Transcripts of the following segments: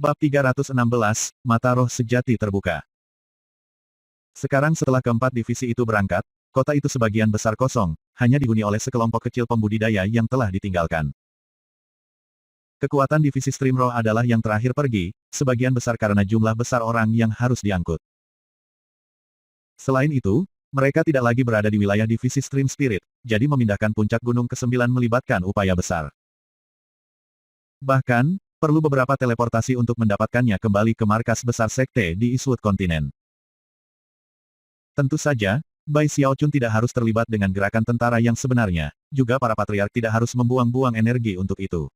Bab 316, Mata Roh Sejati terbuka. Sekarang setelah keempat divisi itu berangkat, kota itu sebagian besar kosong, hanya dihuni oleh sekelompok kecil pembudidaya yang telah ditinggalkan. Kekuatan divisi Stream Roh adalah yang terakhir pergi, sebagian besar karena jumlah besar orang yang harus diangkut. Selain itu, mereka tidak lagi berada di wilayah divisi Stream Spirit, jadi memindahkan puncak gunung ke-9 melibatkan upaya besar. Bahkan, perlu beberapa teleportasi untuk mendapatkannya kembali ke markas besar sekte di Eastwood Kontinen. Tentu saja, Bai Xiaochun tidak harus terlibat dengan gerakan tentara yang sebenarnya, juga para patriark tidak harus membuang-buang energi untuk itu.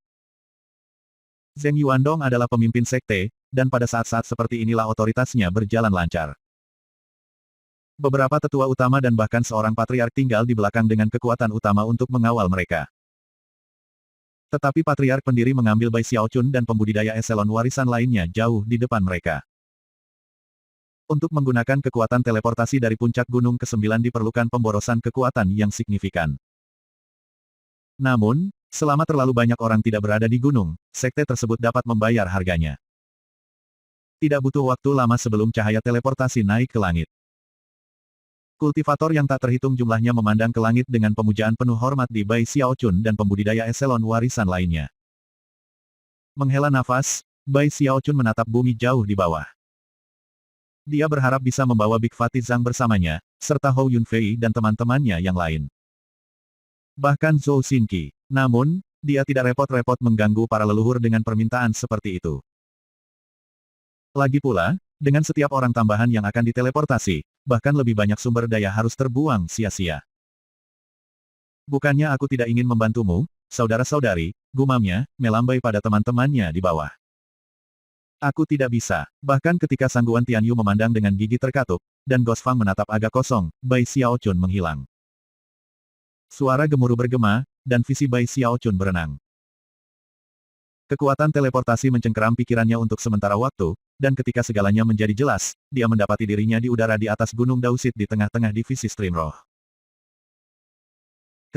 Zheng Yuandong adalah pemimpin sekte, dan pada saat-saat seperti inilah otoritasnya berjalan lancar. Beberapa tetua utama dan bahkan seorang patriark tinggal di belakang dengan kekuatan utama untuk mengawal mereka. Tetapi patriark pendiri mengambil Bai Xiaochun dan pembudidaya eselon warisan lainnya jauh di depan mereka. Untuk menggunakan kekuatan teleportasi dari puncak gunung ke-9 diperlukan pemborosan kekuatan yang signifikan. Namun, selama terlalu banyak orang tidak berada di gunung, sekte tersebut dapat membayar harganya. Tidak butuh waktu lama sebelum cahaya teleportasi naik ke langit. Kultivator yang tak terhitung jumlahnya memandang ke langit dengan pemujaan penuh hormat di Bai Xiaochun dan pembudidaya eselon warisan lainnya. Menghela nafas, Bai Xiaochun menatap bumi jauh di bawah. Dia berharap bisa membawa Big Fatih Zhang bersamanya, serta Hou Yunfei dan teman-temannya yang lain. Bahkan Zhou Xinqi. Namun, dia tidak repot-repot mengganggu para leluhur dengan permintaan seperti itu. Lagi pula, dengan setiap orang tambahan yang akan diteleportasi, bahkan lebih banyak sumber daya harus terbuang sia-sia. Bukannya aku tidak ingin membantumu, saudara-saudari, gumamnya, melambai pada teman-temannya di bawah. Aku tidak bisa. Bahkan ketika Sangguan Tianyu memandang dengan gigi terkatup, dan Ghost Fang menatap agak kosong, Bai Xiaochun menghilang. Suara gemuruh bergema, dan visi Bai Xiaochun berenang. Kekuatan teleportasi mencengkeram pikirannya untuk sementara waktu, dan ketika segalanya menjadi jelas, dia mendapati dirinya di udara di atas Gunung Dausit di tengah-tengah divisi Stream Roh.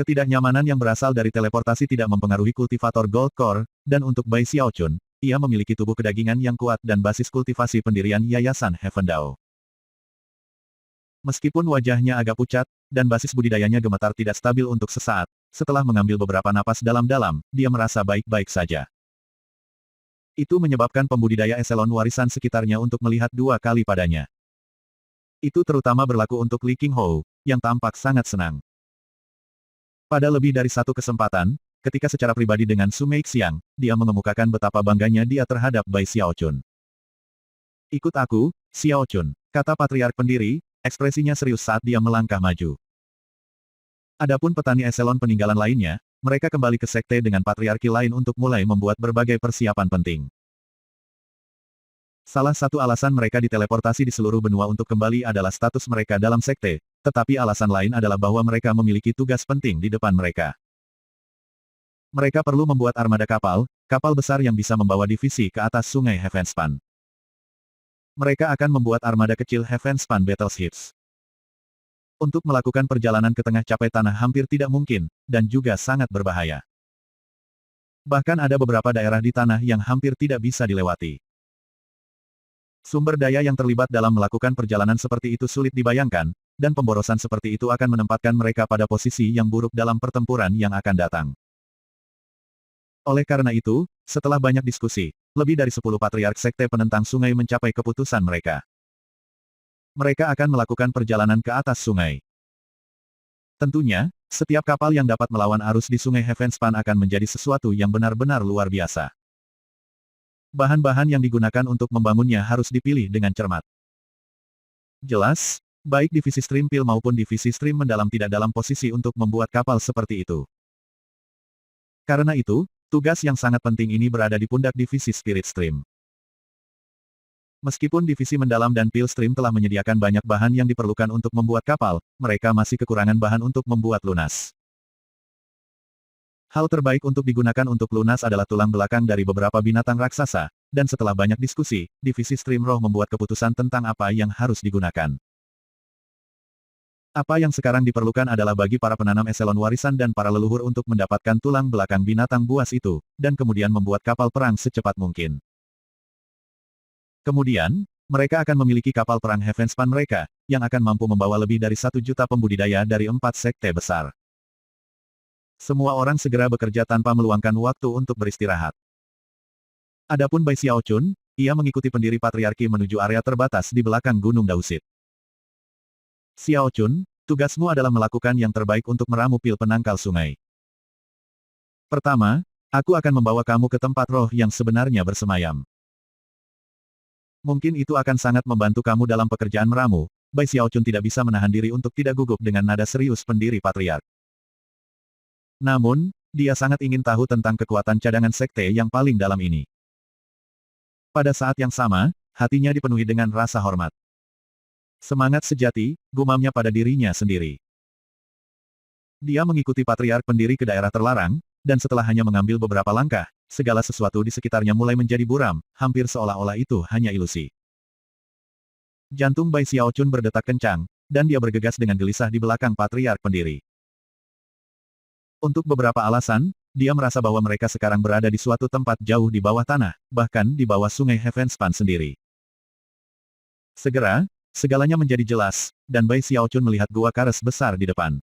Ketidaknyamanan yang berasal dari teleportasi tidak mempengaruhi kultivator Gold Core, dan untuk Bai Xiaochun, ia memiliki tubuh kedagingan yang kuat dan basis kultivasi pendirian Yayasan Heaven Dao. Meskipun wajahnya agak pucat, dan basis budidayanya gemetar tidak stabil untuk sesaat, setelah mengambil beberapa napas dalam-dalam, dia merasa baik-baik saja. Itu menyebabkan pembudidaya eselon warisan sekitarnya untuk melihat dua kali padanya. Itu terutama berlaku untuk Li Qinghou, yang tampak sangat senang. Pada lebih dari satu kesempatan, ketika secara pribadi dengan Su Meixiang, dia mengemukakan betapa bangganya dia terhadap Bai Xiaochun. Ikut aku, Xiaochun, kata patriark pendiri, ekspresinya serius saat dia melangkah maju. Adapun petani eselon peninggalan lainnya, mereka kembali ke sekte dengan patriarki lain untuk mulai membuat berbagai persiapan penting. Salah satu alasan mereka diteleportasi di seluruh benua untuk kembali adalah status mereka dalam sekte, tetapi alasan lain adalah bahwa mereka memiliki tugas penting di depan mereka. Mereka perlu membuat armada kapal besar yang bisa membawa divisi ke atas sungai Heavenspan. Mereka akan membuat armada kecil Heavenspan Battleships. Untuk melakukan perjalanan ke tengah capai tanah hampir tidak mungkin, dan juga sangat berbahaya. Bahkan ada beberapa daerah di tanah yang hampir tidak bisa dilewati. Sumber daya yang terlibat dalam melakukan perjalanan seperti itu sulit dibayangkan, dan pemborosan seperti itu akan menempatkan mereka pada posisi yang buruk dalam pertempuran yang akan datang. Oleh karena itu, setelah banyak diskusi, lebih dari 10 patriark sekte penentang sungai mencapai keputusan mereka. Mereka akan melakukan perjalanan ke atas sungai. Tentunya, setiap kapal yang dapat melawan arus di sungai Heavenspan akan menjadi sesuatu yang benar-benar luar biasa. Bahan-bahan yang digunakan untuk membangunnya harus dipilih dengan cermat. Jelas, baik divisi Stream Pil maupun divisi Stream Mendalam tidak dalam posisi untuk membuat kapal seperti itu. Karena itu, tugas yang sangat penting ini berada di pundak divisi Spirit Stream. Meskipun divisi Mendalam dan Pil Stream telah menyediakan banyak bahan yang diperlukan untuk membuat kapal, mereka masih kekurangan bahan untuk membuat lunas. Hal terbaik untuk digunakan untuk lunas adalah tulang belakang dari beberapa binatang raksasa, dan setelah banyak diskusi, divisi Stream Roh membuat keputusan tentang apa yang harus digunakan. Apa yang sekarang diperlukan adalah bagi para penanam eselon warisan dan para leluhur untuk mendapatkan tulang belakang binatang buas itu, dan kemudian membuat kapal perang secepat mungkin. Kemudian, mereka akan memiliki kapal perang Heavenspan mereka, yang akan mampu membawa lebih dari 1 juta pembudidaya dari 4 sekte besar. Semua orang segera bekerja tanpa meluangkan waktu untuk beristirahat. Adapun Bai Xiaochun, ia mengikuti pendiri patriarki menuju area terbatas di belakang Gunung Dausit. Xiaochun, tugasmu adalah melakukan yang terbaik untuk meramu pil penangkal sungai. Pertama, aku akan membawa kamu ke tempat roh yang sebenarnya bersemayam. Mungkin itu akan sangat membantu kamu dalam pekerjaan meramu. Bai Xiaochun tidak bisa menahan diri untuk tidak gugup dengan nada serius pendiri patriark. Namun, dia sangat ingin tahu tentang kekuatan cadangan sekte yang paling dalam ini. Pada saat yang sama, hatinya dipenuhi dengan rasa hormat. Semangat sejati, gumamnya pada dirinya sendiri. Dia mengikuti patriark pendiri ke daerah terlarang, dan setelah hanya mengambil beberapa langkah, segala sesuatu di sekitarnya mulai menjadi buram, hampir seolah-olah itu hanya ilusi. Jantung Bai Xiaochun berdetak kencang, dan dia bergegas dengan gelisah di belakang patriark pendiri. Untuk beberapa alasan, dia merasa bahwa mereka sekarang berada di suatu tempat jauh di bawah tanah, bahkan di bawah sungai Heavenspan sendiri. Segera, segalanya menjadi jelas, dan Bai Xiaochun melihat gua Kares besar di depan.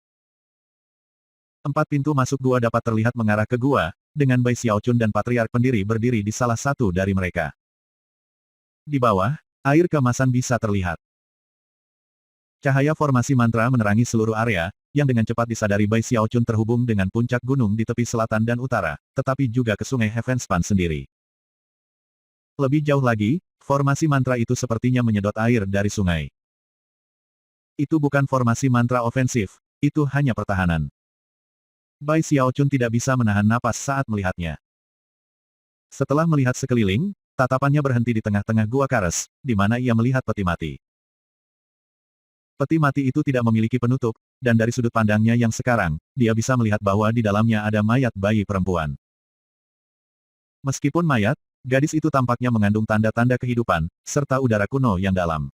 4 pintu masuk gua dapat terlihat mengarah ke gua, dengan Bai Xiaochun dan patriark pendiri berdiri di salah satu dari mereka. Di bawah, air kemasan bisa terlihat. Cahaya formasi mantra menerangi seluruh area, yang dengan cepat disadari Bai Xiaochun terhubung dengan puncak gunung di tepi selatan dan utara, tetapi juga ke sungai Heavenspan sendiri. Lebih jauh lagi, formasi mantra itu sepertinya menyedot air dari sungai. Itu bukan formasi mantra ofensif, itu hanya pertahanan. Bai Xiaochun tidak bisa menahan napas saat melihatnya. Setelah melihat sekeliling, tatapannya berhenti di tengah-tengah gua Kares, di mana ia melihat peti mati. Peti mati itu tidak memiliki penutup, dan dari sudut pandangnya yang sekarang, dia bisa melihat bahwa di dalamnya ada mayat bayi perempuan. Meskipun mayat, gadis itu tampaknya mengandung tanda-tanda kehidupan, serta udara kuno yang dalam.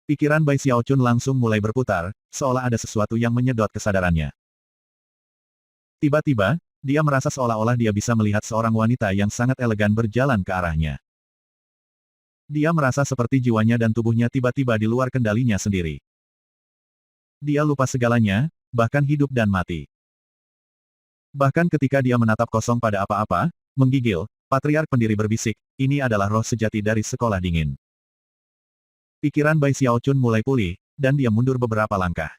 Pikiran Bai Xiaochun langsung mulai berputar, seolah ada sesuatu yang menyedot kesadarannya. Tiba-tiba, dia merasa seolah-olah dia bisa melihat seorang wanita yang sangat elegan berjalan ke arahnya. Dia merasa seperti jiwanya dan tubuhnya tiba-tiba di luar kendalinya sendiri. Dia lupa segalanya, bahkan hidup dan mati. Bahkan ketika dia menatap kosong pada apa-apa, menggigil, patriark pendiri berbisik, ini adalah roh sejati dari sekolah dingin. Pikiran Bai Xiaochun mulai pulih, dan dia mundur beberapa langkah.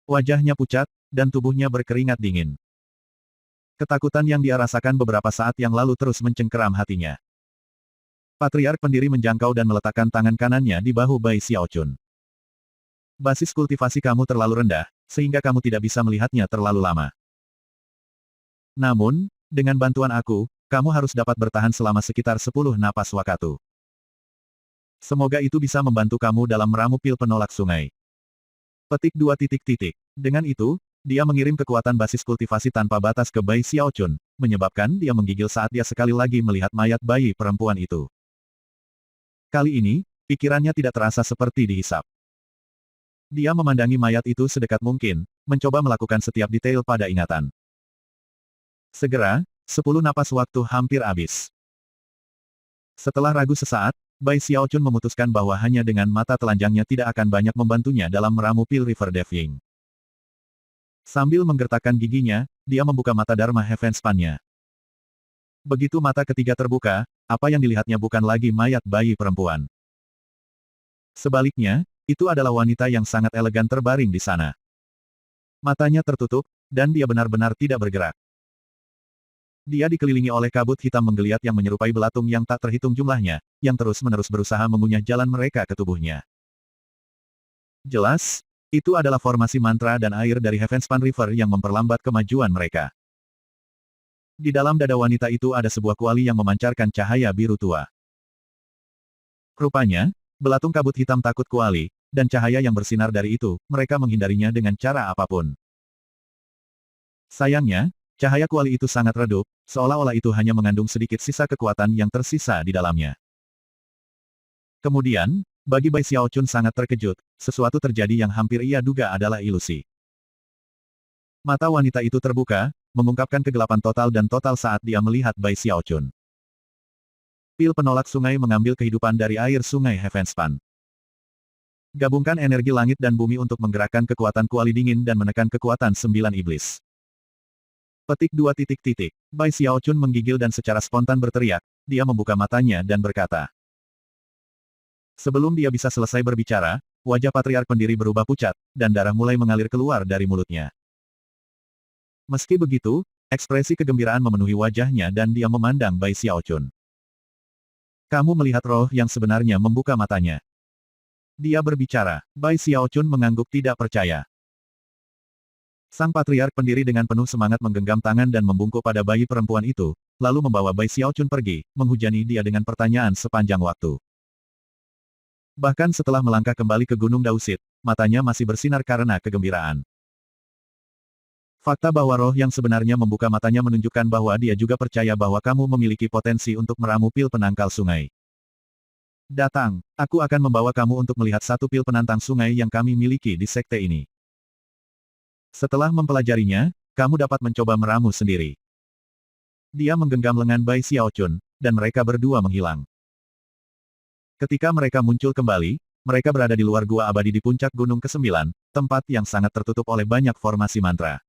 Wajahnya pucat, dan tubuhnya berkeringat dingin. Ketakutan yang dia rasakan beberapa saat yang lalu terus mencengkeram hatinya. Patriark pendiri menjangkau dan meletakkan tangan kanannya di bahu Bai Xiaochun. Basis kultivasi kamu terlalu rendah, sehingga kamu tidak bisa melihatnya terlalu lama. Namun, dengan bantuan aku, kamu harus dapat bertahan selama sekitar 10 napas wakatu. Semoga itu bisa membantu kamu dalam meramu pil penolak sungai. Petik 2. Dengan itu, dia mengirim kekuatan basis kultivasi tanpa batas ke Bai Xiaochun, menyebabkan dia menggigil saat dia sekali lagi melihat mayat bayi perempuan itu. Kali ini, pikirannya tidak terasa seperti dihisap. Dia memandangi mayat itu sedekat mungkin, mencoba melakukan setiap detail pada ingatan. Segera, 10 napas waktu hampir habis. Setelah ragu sesaat, Bai Xiaochun memutuskan bahwa hanya dengan mata telanjangnya tidak akan banyak membantunya dalam meramu pil River Devying. Sambil menggertakkan giginya, dia membuka mata Dharma Heavenspan-nya. Begitu mata ketiga terbuka, apa yang dilihatnya bukan lagi mayat bayi perempuan. Sebaliknya, itu adalah wanita yang sangat elegan terbaring di sana. Matanya tertutup, dan dia benar-benar tidak bergerak. Dia dikelilingi oleh kabut hitam menggeliat yang menyerupai belatung yang tak terhitung jumlahnya, yang terus-menerus berusaha mengunyah jalan mereka ke tubuhnya. Jelas, itu adalah formasi mantra dan air dari Heavenspan River yang memperlambat kemajuan mereka. Di dalam dada wanita itu ada sebuah kuali yang memancarkan cahaya biru tua. Rupanya, belatung kabut hitam takut kuali, dan cahaya yang bersinar dari itu, mereka menghindarinya dengan cara apapun. Sayangnya, cahaya kuali itu sangat redup, seolah-olah itu hanya mengandung sedikit sisa kekuatan yang tersisa di dalamnya. Kemudian, bagi Bai Xiaochun sangat terkejut, sesuatu terjadi yang hampir ia duga adalah ilusi. Mata wanita itu terbuka, mengungkapkan kegelapan total dan total saat dia melihat Bai Xiaochun. Pil penolak sungai mengambil kehidupan dari air sungai Heavenspan. Gabungkan energi langit dan bumi untuk menggerakkan kekuatan kuali dingin dan menekan kekuatan 9 iblis. Petik 2 titik titik. Bai Xiaochun menggigil dan secara spontan berteriak, dia membuka matanya dan berkata. Sebelum dia bisa selesai berbicara, wajah patriark pendiri berubah pucat, dan darah mulai mengalir keluar dari mulutnya. Meski begitu, ekspresi kegembiraan memenuhi wajahnya dan dia memandang Bai Xiaochun. Kamu melihat roh yang sebenarnya membuka matanya. Dia berbicara. Bai Xiaochun mengangguk tidak percaya. Sang patriark pendiri dengan penuh semangat menggenggam tangan dan membungkuk pada bayi perempuan itu, lalu membawa Bai Xiaochun pergi, menghujani dia dengan pertanyaan sepanjang waktu. Bahkan setelah melangkah kembali ke Gunung Dausit, matanya masih bersinar karena kegembiraan. Fakta bahwa roh yang sebenarnya membuka matanya menunjukkan bahwa dia juga percaya bahwa kamu memiliki potensi untuk meramu pil penangkal sungai. Datang, aku akan membawa kamu untuk melihat satu pil penantang sungai yang kami miliki di sekte ini. Setelah mempelajarinya, kamu dapat mencoba meramu sendiri. Dia menggenggam lengan Bai Xiaochun, dan mereka berdua menghilang. Ketika mereka muncul kembali, mereka berada di luar gua abadi di puncak gunung ke-9, tempat yang sangat tertutup oleh banyak formasi mantra.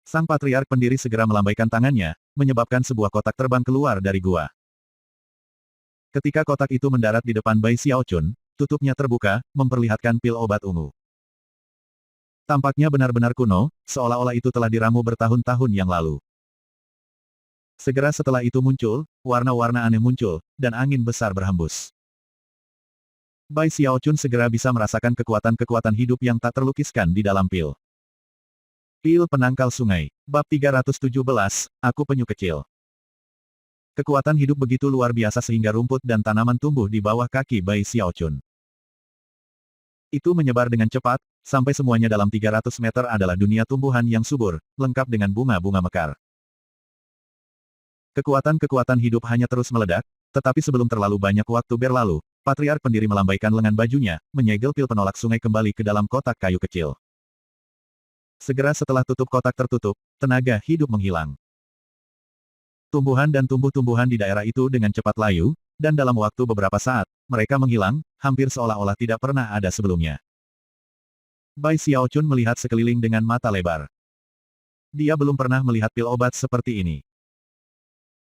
Sang patriark pendiri segera melambaikan tangannya, menyebabkan sebuah kotak terbang keluar dari gua. Ketika kotak itu mendarat di depan Bai Xiaochun, tutupnya terbuka, memperlihatkan pil obat ungu. Tampaknya benar-benar kuno, seolah-olah itu telah diramu bertahun-tahun yang lalu. Segera setelah itu muncul, warna-warna aneh muncul, dan angin besar berhembus. Bai Xiaochun segera bisa merasakan kekuatan-kekuatan hidup yang tak terlukiskan di dalam pil. Pil penangkal sungai. Bab 317, Aku Penyu Kecil. Kekuatan hidup begitu luar biasa sehingga rumput dan tanaman tumbuh di bawah kaki Bai Xiaochun. Itu menyebar dengan cepat, sampai semuanya dalam 300 meter adalah dunia tumbuhan yang subur, lengkap dengan bunga-bunga mekar. Kekuatan-kekuatan hidup hanya terus meledak, tetapi sebelum terlalu banyak waktu berlalu, patriark pendiri melambaikan lengan bajunya, menyegel pil penolak sungai kembali ke dalam kotak kayu kecil. Segera setelah tutup kotak tertutup, tenaga hidup menghilang. Tumbuhan dan tumbuh-tumbuhan di daerah itu dengan cepat layu, dan dalam waktu beberapa saat, mereka menghilang, hampir seolah-olah tidak pernah ada sebelumnya. Bai Xiaochun melihat sekeliling dengan mata lebar. Dia belum pernah melihat pil obat seperti ini.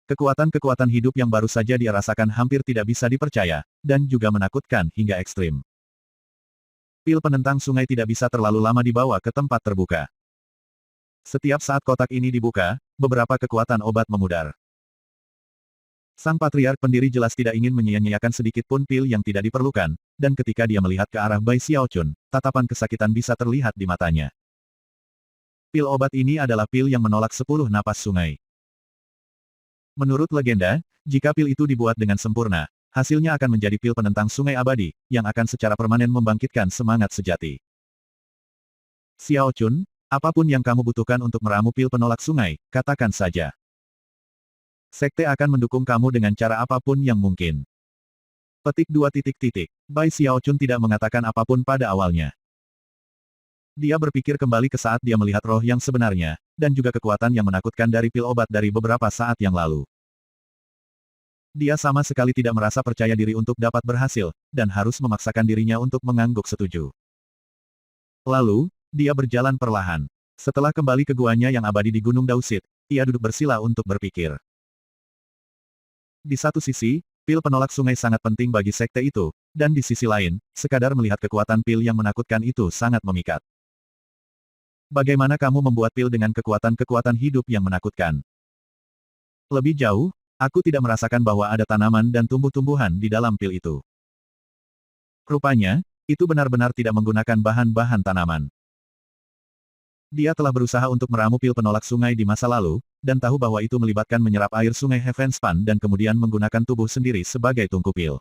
Kekuatan-kekuatan hidup yang baru saja dia rasakan hampir tidak bisa dipercaya, dan juga menakutkan hingga ekstrim. Pil penentang sungai tidak bisa terlalu lama dibawa ke tempat terbuka. Setiap saat kotak ini dibuka, beberapa kekuatan obat memudar. Sang patriark pendiri jelas tidak ingin menyia-nyiakan sedikit pun pil yang tidak diperlukan, dan ketika dia melihat ke arah Bai Xiaochun, tatapan kesakitan bisa terlihat di matanya. Pil obat ini adalah pil yang menolak 10 napas sungai. Menurut legenda, jika pil itu dibuat dengan sempurna, hasilnya akan menjadi pil penentang sungai abadi, yang akan secara permanen membangkitkan semangat sejati. Xiaochun, apapun yang kamu butuhkan untuk meramu pil penolak sungai, katakan saja. Sekte akan mendukung kamu dengan cara apapun yang mungkin. Petik 2 titik titik. Bai Xiaochun tidak mengatakan apapun pada awalnya. Dia berpikir kembali ke saat dia melihat roh yang sebenarnya, dan juga kekuatan yang menakutkan dari pil obat dari beberapa saat yang lalu. Dia sama sekali tidak merasa percaya diri untuk dapat berhasil, dan harus memaksakan dirinya untuk mengangguk setuju. Lalu, dia berjalan perlahan. Setelah kembali ke guanya yang abadi di Gunung Dausit, ia duduk bersila untuk berpikir. Di satu sisi, pil penolak sungai sangat penting bagi sekte itu, dan di sisi lain, sekadar melihat kekuatan pil yang menakutkan itu sangat memikat. Bagaimana kamu membuat pil dengan kekuatan-kekuatan hidup yang menakutkan? Lebih jauh, aku tidak merasakan bahwa ada tanaman dan tumbuh-tumbuhan di dalam pil itu. Rupanya, itu benar-benar tidak menggunakan bahan-bahan tanaman. Dia telah berusaha untuk meramu pil penolak sungai di masa lalu, dan tahu bahwa itu melibatkan menyerap air sungai Heavenspan dan kemudian menggunakan tubuh sendiri sebagai tungku pil.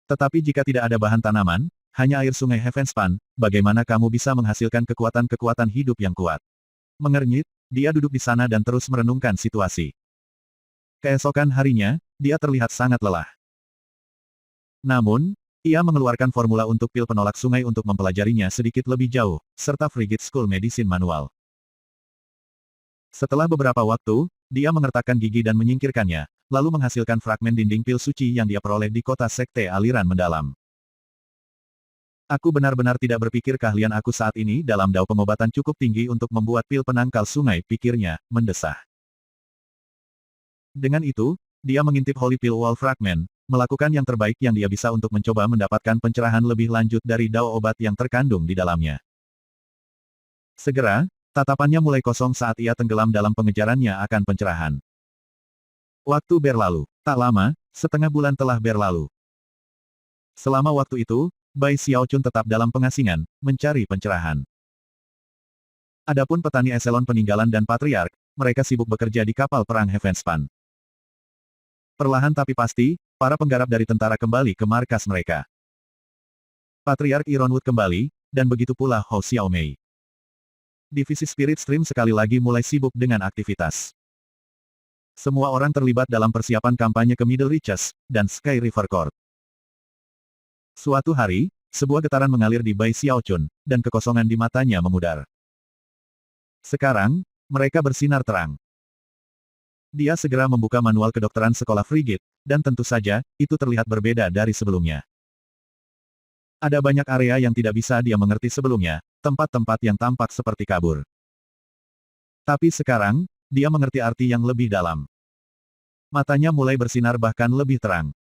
Tetapi jika tidak ada bahan tanaman, hanya air sungai Heavenspan, bagaimana kamu bisa menghasilkan kekuatan-kekuatan hidup yang kuat? Mengernyit, dia duduk di sana dan terus merenungkan situasi. Keesokan harinya, dia terlihat sangat lelah. Namun, ia mengeluarkan formula untuk pil penolak sungai untuk mempelajarinya sedikit lebih jauh, serta Frigid School Medicine Manual. Setelah beberapa waktu, dia mengertakkan gigi dan menyingkirkannya, lalu menghasilkan fragmen dinding pil suci yang dia peroleh di kota sekte aliran mendalam. Aku benar-benar tidak berpikir keahlian aku saat ini dalam dao pengobatan cukup tinggi untuk membuat pil penangkal sungai, pikirnya, mendesah. Dengan itu, dia mengintip Holy Pill Wall Fragment, melakukan yang terbaik yang dia bisa untuk mencoba mendapatkan pencerahan lebih lanjut dari dao obat yang terkandung di dalamnya. Segera, tatapannya mulai kosong saat ia tenggelam dalam pengejarannya akan pencerahan. Waktu berlalu. Tak lama, setengah bulan telah berlalu. Selama waktu itu, Bai Xiaochun tetap dalam pengasingan, mencari pencerahan. Adapun petani eselon peninggalan dan patriark, mereka sibuk bekerja di kapal perang Heavenspan. Perlahan tapi pasti, para penggarap dari tentara kembali ke markas mereka. Patriark Ironwood kembali, dan begitu pula Hou Xiaomei. Divisi Spirit Stream sekali lagi mulai sibuk dengan aktivitas. Semua orang terlibat dalam persiapan kampanye ke Middle Reaches, dan Sky River Court. Suatu hari, sebuah getaran mengalir di Bai Xiaochun, dan kekosongan di matanya memudar. Sekarang, mereka bersinar terang. Dia segera membuka manual kedokteran sekolah Frigid, dan tentu saja, itu terlihat berbeda dari sebelumnya. Ada banyak area yang tidak bisa dia mengerti sebelumnya, tempat-tempat yang tampak seperti kabur. Tapi sekarang, dia mengerti arti yang lebih dalam. Matanya mulai bersinar bahkan lebih terang.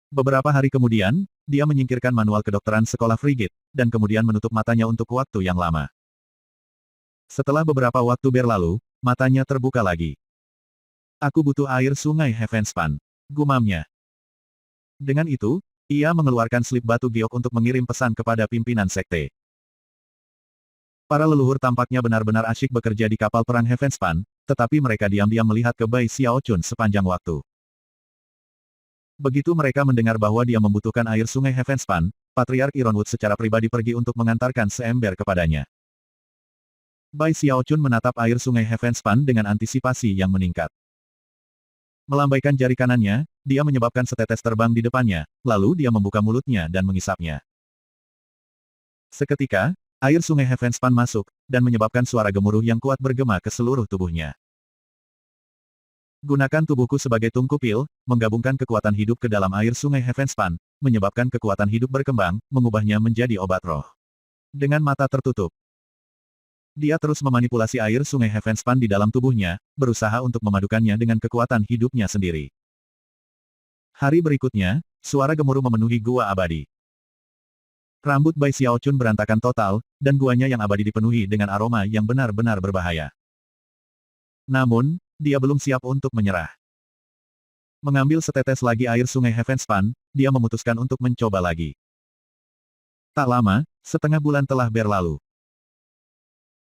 Beberapa hari kemudian, dia menyingkirkan manual kedokteran sekolah Frigid, dan kemudian menutup matanya untuk waktu yang lama. Setelah beberapa waktu berlalu, matanya terbuka lagi. Aku butuh air sungai Heavenspan, gumamnya. Dengan itu, ia mengeluarkan slip batu giok untuk mengirim pesan kepada pimpinan sekte. Para leluhur tampaknya benar-benar asyik bekerja di kapal perang Heavenspan, tetapi mereka diam-diam melihat ke Bai Xiaochun sepanjang waktu. Begitu mereka mendengar bahwa dia membutuhkan air sungai Heavenspan, Patriark Ironwood secara pribadi pergi untuk mengantarkan seember kepadanya. Bai Xiaochun menatap air sungai Heavenspan dengan antisipasi yang meningkat. Melambaikan jari kanannya, dia menyebabkan setetes terbang di depannya, lalu dia membuka mulutnya dan mengisapnya. Seketika, air sungai Heavenspan masuk, dan menyebabkan suara gemuruh yang kuat bergema ke seluruh tubuhnya. Gunakan tubuhku sebagai tungku pil, menggabungkan kekuatan hidup ke dalam air sungai Heavenspan, menyebabkan kekuatan hidup berkembang, mengubahnya menjadi obat roh. Dengan mata tertutup, dia terus memanipulasi air sungai Heavenspan di dalam tubuhnya, berusaha untuk memadukannya dengan kekuatan hidupnya sendiri. Hari berikutnya, suara gemuruh memenuhi gua abadi. Rambut Bai Xiaochun berantakan total, dan guanya yang abadi dipenuhi dengan aroma yang benar-benar berbahaya. Namun, dia belum siap untuk menyerah. Mengambil setetes lagi air sungai Heavenspan, dia memutuskan untuk mencoba lagi. Tak lama, setengah bulan telah berlalu.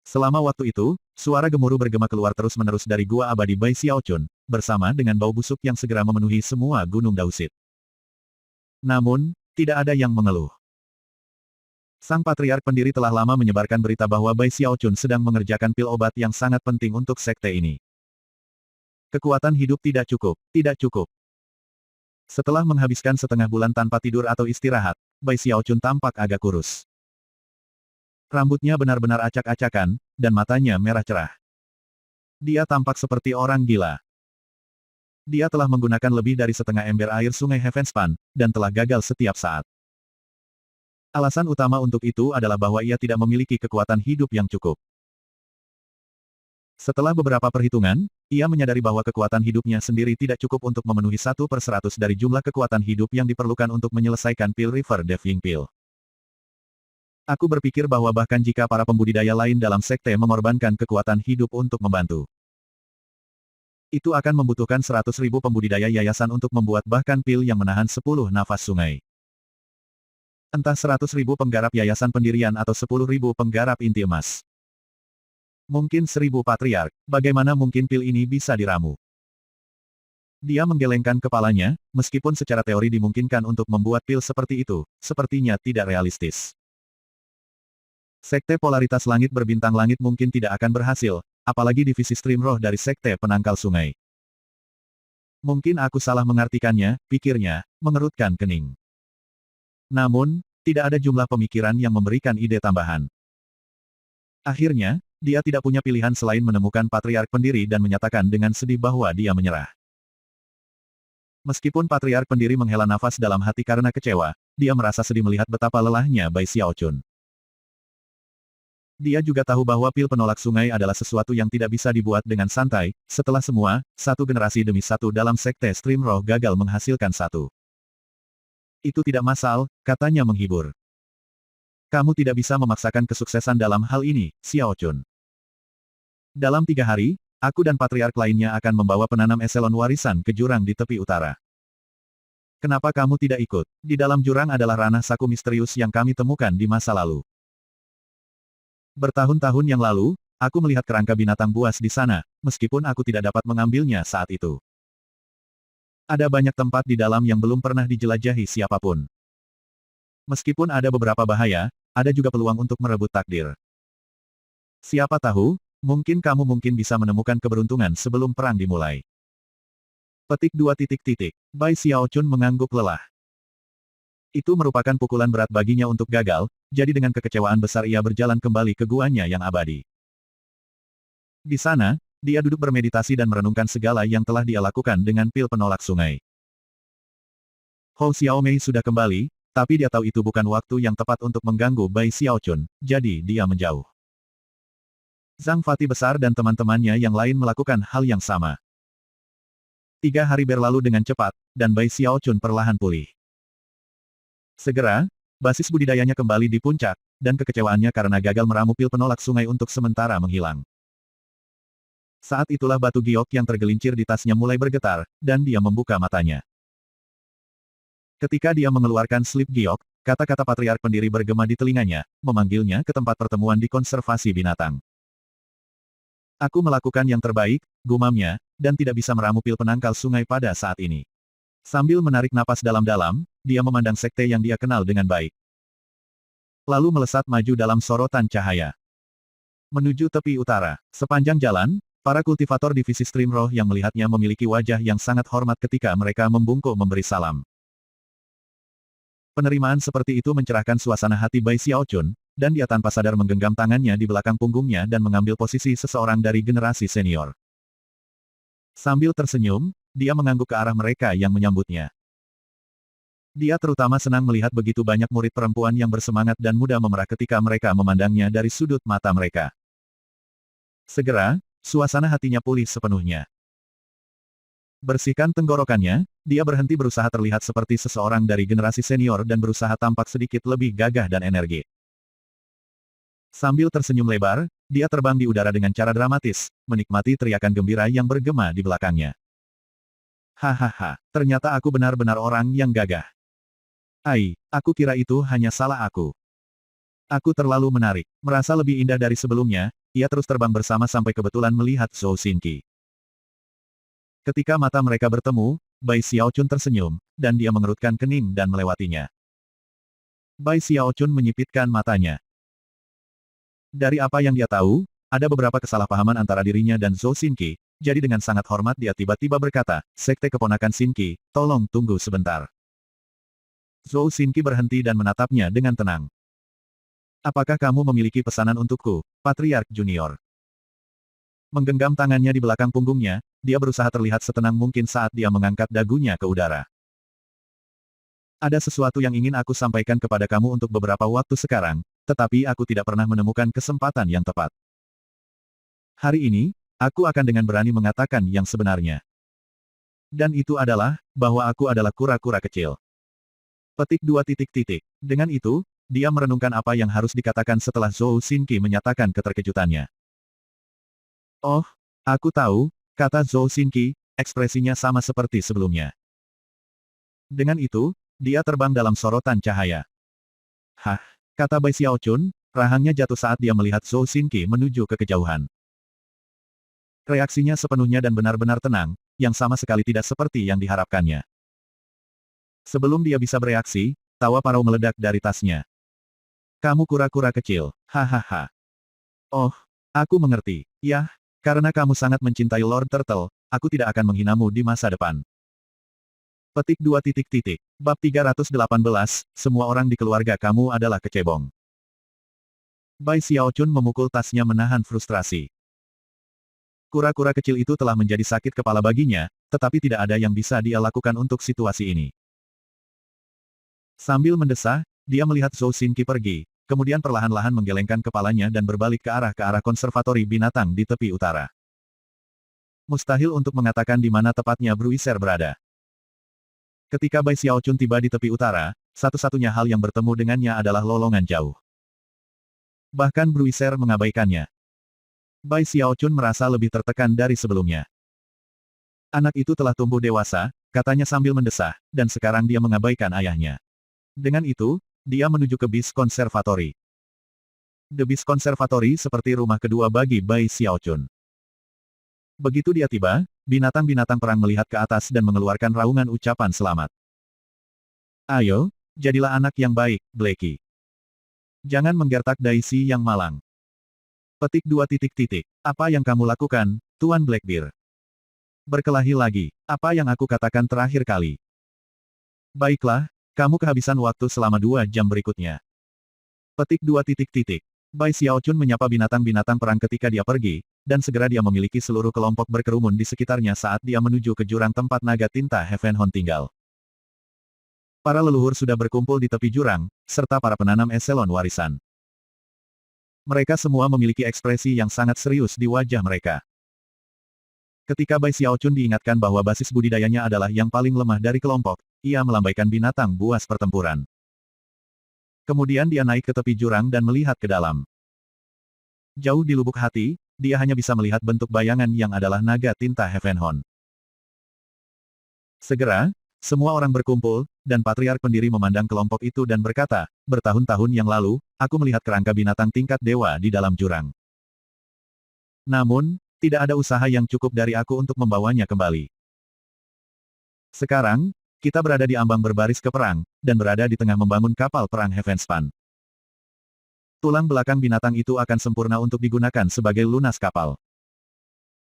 Selama waktu itu, suara gemuruh bergema keluar terus-menerus dari gua abadi Bai Xiaochun, bersama dengan bau busuk yang segera memenuhi semua gunung Dausit. Namun, tidak ada yang mengeluh. Sang patriark pendiri telah lama menyebarkan berita bahwa Bai Xiaochun sedang mengerjakan pil obat yang sangat penting untuk sekte ini. Kekuatan hidup tidak cukup, tidak cukup. Setelah menghabiskan setengah bulan tanpa tidur atau istirahat, Bai Xiaochun tampak agak kurus. Rambutnya benar-benar acak-acakan, dan matanya merah cerah. Dia tampak seperti orang gila. Dia telah menggunakan lebih dari setengah ember air sungai Heavenspan, dan telah gagal setiap saat. Alasan utama untuk itu adalah bahwa ia tidak memiliki kekuatan hidup yang cukup. Setelah beberapa perhitungan, ia menyadari bahwa kekuatan hidupnya sendiri tidak cukup untuk memenuhi 1/100 dari jumlah kekuatan hidup yang diperlukan untuk menyelesaikan pil River Deving Pill. Aku berpikir bahwa bahkan jika para pembudidaya lain dalam sekte mengorbankan kekuatan hidup untuk membantu, itu akan membutuhkan 100.000 pembudidaya yayasan untuk membuat bahkan pil yang menahan 10 nafas sungai. Entah 100.000 penggarap yayasan pendirian atau 10.000 penggarap inti emas. Mungkin 1000 patriark, bagaimana mungkin pil ini bisa diramu? Dia menggelengkan kepalanya, meskipun secara teori dimungkinkan untuk membuat pil seperti itu, sepertinya tidak realistis. Sekte Polaritas Langit Berbintang Langit mungkin tidak akan berhasil, apalagi divisi stream roh dari Sekte Penangkal Sungai. Mungkin aku salah mengartikannya, pikirnya, mengerutkan kening. Namun, tidak ada jumlah pemikiran yang memberikan ide tambahan. Akhirnya, dia tidak punya pilihan selain menemukan patriark pendiri dan menyatakan dengan sedih bahwa dia menyerah. Meskipun Patriark Pendiri menghela nafas dalam hati karena kecewa, dia merasa sedih melihat betapa lelahnya Bai Xiaochun. Dia juga tahu bahwa pil penolak sungai adalah sesuatu yang tidak bisa dibuat dengan santai, setelah semua, satu generasi demi satu dalam sekte Stream Roh gagal menghasilkan satu. Itu tidak masal, katanya menghibur. Kamu tidak bisa memaksakan kesuksesan dalam hal ini, Xiaochun. Dalam 3 hari, aku dan patriark lainnya akan membawa penanam eselon warisan ke jurang di tepi utara. Kenapa kamu tidak ikut? Di dalam jurang adalah ranah saku misterius yang kami temukan di masa lalu. Bertahun-tahun yang lalu, aku melihat kerangka binatang buas di sana, meskipun aku tidak dapat mengambilnya saat itu. Ada banyak tempat di dalam yang belum pernah dijelajahi siapapun. Meskipun ada beberapa bahaya, ada juga peluang untuk merebut takdir. Siapa tahu, mungkin kamu bisa menemukan keberuntungan sebelum perang dimulai. Petik 2. Bai Xiaochun mengangguk lelah. Itu merupakan pukulan berat baginya untuk gagal, jadi dengan kekecewaan besar ia berjalan kembali ke guanya yang abadi. Di sana, dia duduk bermeditasi dan merenungkan segala yang telah dia lakukan dengan pil penolak sungai. Hou Xiaomei sudah kembali, tapi dia tahu itu bukan waktu yang tepat untuk mengganggu Bai Xiaochun, jadi dia menjauh. Zhang Fati besar dan teman-temannya yang lain melakukan hal yang sama. 3 hari berlalu dengan cepat, dan Bai Xiaochun perlahan pulih. Segera, basis budidayanya kembali di puncak, dan kekecewaannya karena gagal meramu pil penolak sungai untuk sementara menghilang. Saat itulah batu giok yang tergelincir di tasnya mulai bergetar, dan dia membuka matanya. Ketika dia mengeluarkan slip giok, kata-kata patriark pendiri bergema di telinganya, memanggilnya ke tempat pertemuan di konservasi binatang. Aku melakukan yang terbaik, gumamnya, dan tidak bisa meramu pil penangkal sungai pada saat ini. Sambil menarik napas dalam-dalam, dia memandang sekte yang dia kenal dengan baik. Lalu melesat maju dalam sorotan cahaya. Menuju tepi utara. Sepanjang jalan, para kultivator divisi Stream Roh yang melihatnya memiliki wajah yang sangat hormat ketika mereka membungkuk memberi salam. Penerimaan seperti itu mencerahkan suasana hati Bai Xiaochun, dan dia tanpa sadar menggenggam tangannya di belakang punggungnya dan mengambil posisi seseorang dari generasi senior. Sambil tersenyum, dia mengangguk ke arah mereka yang menyambutnya. Dia terutama senang melihat begitu banyak murid perempuan yang bersemangat dan muda memerah ketika mereka memandangnya dari sudut mata mereka. Segera, suasana hatinya pulih sepenuhnya. Bersihkan tenggorokannya, dia berhenti berusaha terlihat seperti seseorang dari generasi senior dan berusaha tampak sedikit lebih gagah dan energi. Sambil tersenyum lebar, dia terbang di udara dengan cara dramatis, menikmati teriakan gembira yang bergema di belakangnya. Hahaha, ternyata aku benar-benar orang yang gagah. Ai, aku kira itu hanya salah aku. Aku terlalu menarik, merasa lebih indah dari sebelumnya, ia terus terbang bersama sampai kebetulan melihat Zhou Xinqi. Ketika mata mereka bertemu, Bai Xiaochun tersenyum, dan dia mengerutkan kening dan melewatinya. Bai Xiaochun menyipitkan matanya. Dari apa yang dia tahu, ada beberapa kesalahpahaman antara dirinya dan Zhou Xinqi, jadi dengan sangat hormat dia tiba-tiba berkata, Sekte keponakan Xinqi, tolong tunggu sebentar. Zhou Xinqi berhenti dan menatapnya dengan tenang. Apakah kamu memiliki pesanan untukku, Patriark Junior? Menggenggam tangannya di belakang punggungnya, dia berusaha terlihat setenang mungkin saat dia mengangkat dagunya ke udara. Ada sesuatu yang ingin aku sampaikan kepada kamu untuk beberapa waktu sekarang, tetapi aku tidak pernah menemukan kesempatan yang tepat. Hari ini, aku akan dengan berani mengatakan yang sebenarnya. Dan itu adalah, bahwa aku adalah kura-kura kecil. Petik 2. Dengan itu, dia merenungkan apa yang harus dikatakan setelah Zhou Xinqi menyatakan keterkejutannya. Oh, aku tahu, kata Zhou Xinqi, ekspresinya sama seperti sebelumnya. Dengan itu, dia terbang dalam sorotan cahaya. Hah, kata Bai Xiaochun, rahangnya jatuh saat dia melihat Zhou Xinqi menuju ke kejauhan. Reaksinya sepenuhnya dan benar-benar tenang, yang sama sekali tidak seperti yang diharapkannya. Sebelum dia bisa bereaksi, tawa parau meledak dari tasnya. Kamu kura-kura kecil, hahaha. Oh, aku mengerti, ya, karena kamu sangat mencintai Lord Turtle, aku tidak akan menghinamu di masa depan. Petik 2. Bab 318, semua orang di keluarga kamu adalah kecebong. Bai Xiaochun memukul tasnya menahan frustrasi. Kura-kura kecil itu telah menjadi sakit kepala baginya, tetapi tidak ada yang bisa dia lakukan untuk situasi ini. Sambil mendesah, dia melihat Zhou Xinqi pergi, kemudian perlahan-lahan menggelengkan kepalanya dan berbalik ke arah konservatori binatang di tepi utara. Mustahil untuk mengatakan di mana tepatnya Bruiser berada. Ketika Bai Xiaochun tiba di tepi utara, satu-satunya hal yang bertemu dengannya adalah lolongan jauh. Bahkan Bruiser mengabaikannya. Bai Xiaochun merasa lebih tertekan dari sebelumnya. Anak itu telah tumbuh dewasa, katanya sambil mendesah, dan sekarang dia mengabaikan ayahnya. Dengan itu, dia menuju ke bis konservatori. The bis konservatori seperti rumah kedua bagi Bai Xiaochun. Begitu dia tiba, binatang-binatang perang melihat ke atas dan mengeluarkan raungan ucapan selamat. Ayo, jadilah anak yang baik, Blackie. Jangan menggertak Daisy yang malang. Petik 2 titik. Apa yang kamu lakukan, Tuan Blackbeard? Berkelahi lagi, apa yang aku katakan terakhir kali? Baiklah, kamu kehabisan waktu selama 2 jam berikutnya. Petik 2 titik. Bai Xiaochun menyapa binatang-binatang perang ketika dia pergi, dan segera dia memiliki seluruh kelompok berkerumun di sekitarnya saat dia menuju ke jurang tempat naga tinta Heavenhorn tinggal. Para leluhur sudah berkumpul di tepi jurang, serta para penanam eselon warisan. Mereka semua memiliki ekspresi yang sangat serius di wajah mereka. Ketika Bai Xiaochun diingatkan bahwa basis budidayanya adalah yang paling lemah dari kelompok, ia melambaikan binatang buas pertempuran. Kemudian dia naik ke tepi jurang dan melihat ke dalam. Jauh di lubuk hati, dia hanya bisa melihat bentuk bayangan yang adalah naga tinta Heavenhorn. Segera, semua orang berkumpul, dan patriark pendiri memandang kelompok itu dan berkata, bertahun-tahun yang lalu, aku melihat kerangka binatang tingkat dewa di dalam jurang. Namun, tidak ada usaha yang cukup dari aku untuk membawanya kembali. Sekarang, kita berada di ambang berbaris ke perang, dan berada di tengah membangun kapal perang Heavenspan. Tulang belakang binatang itu akan sempurna untuk digunakan sebagai lunas kapal.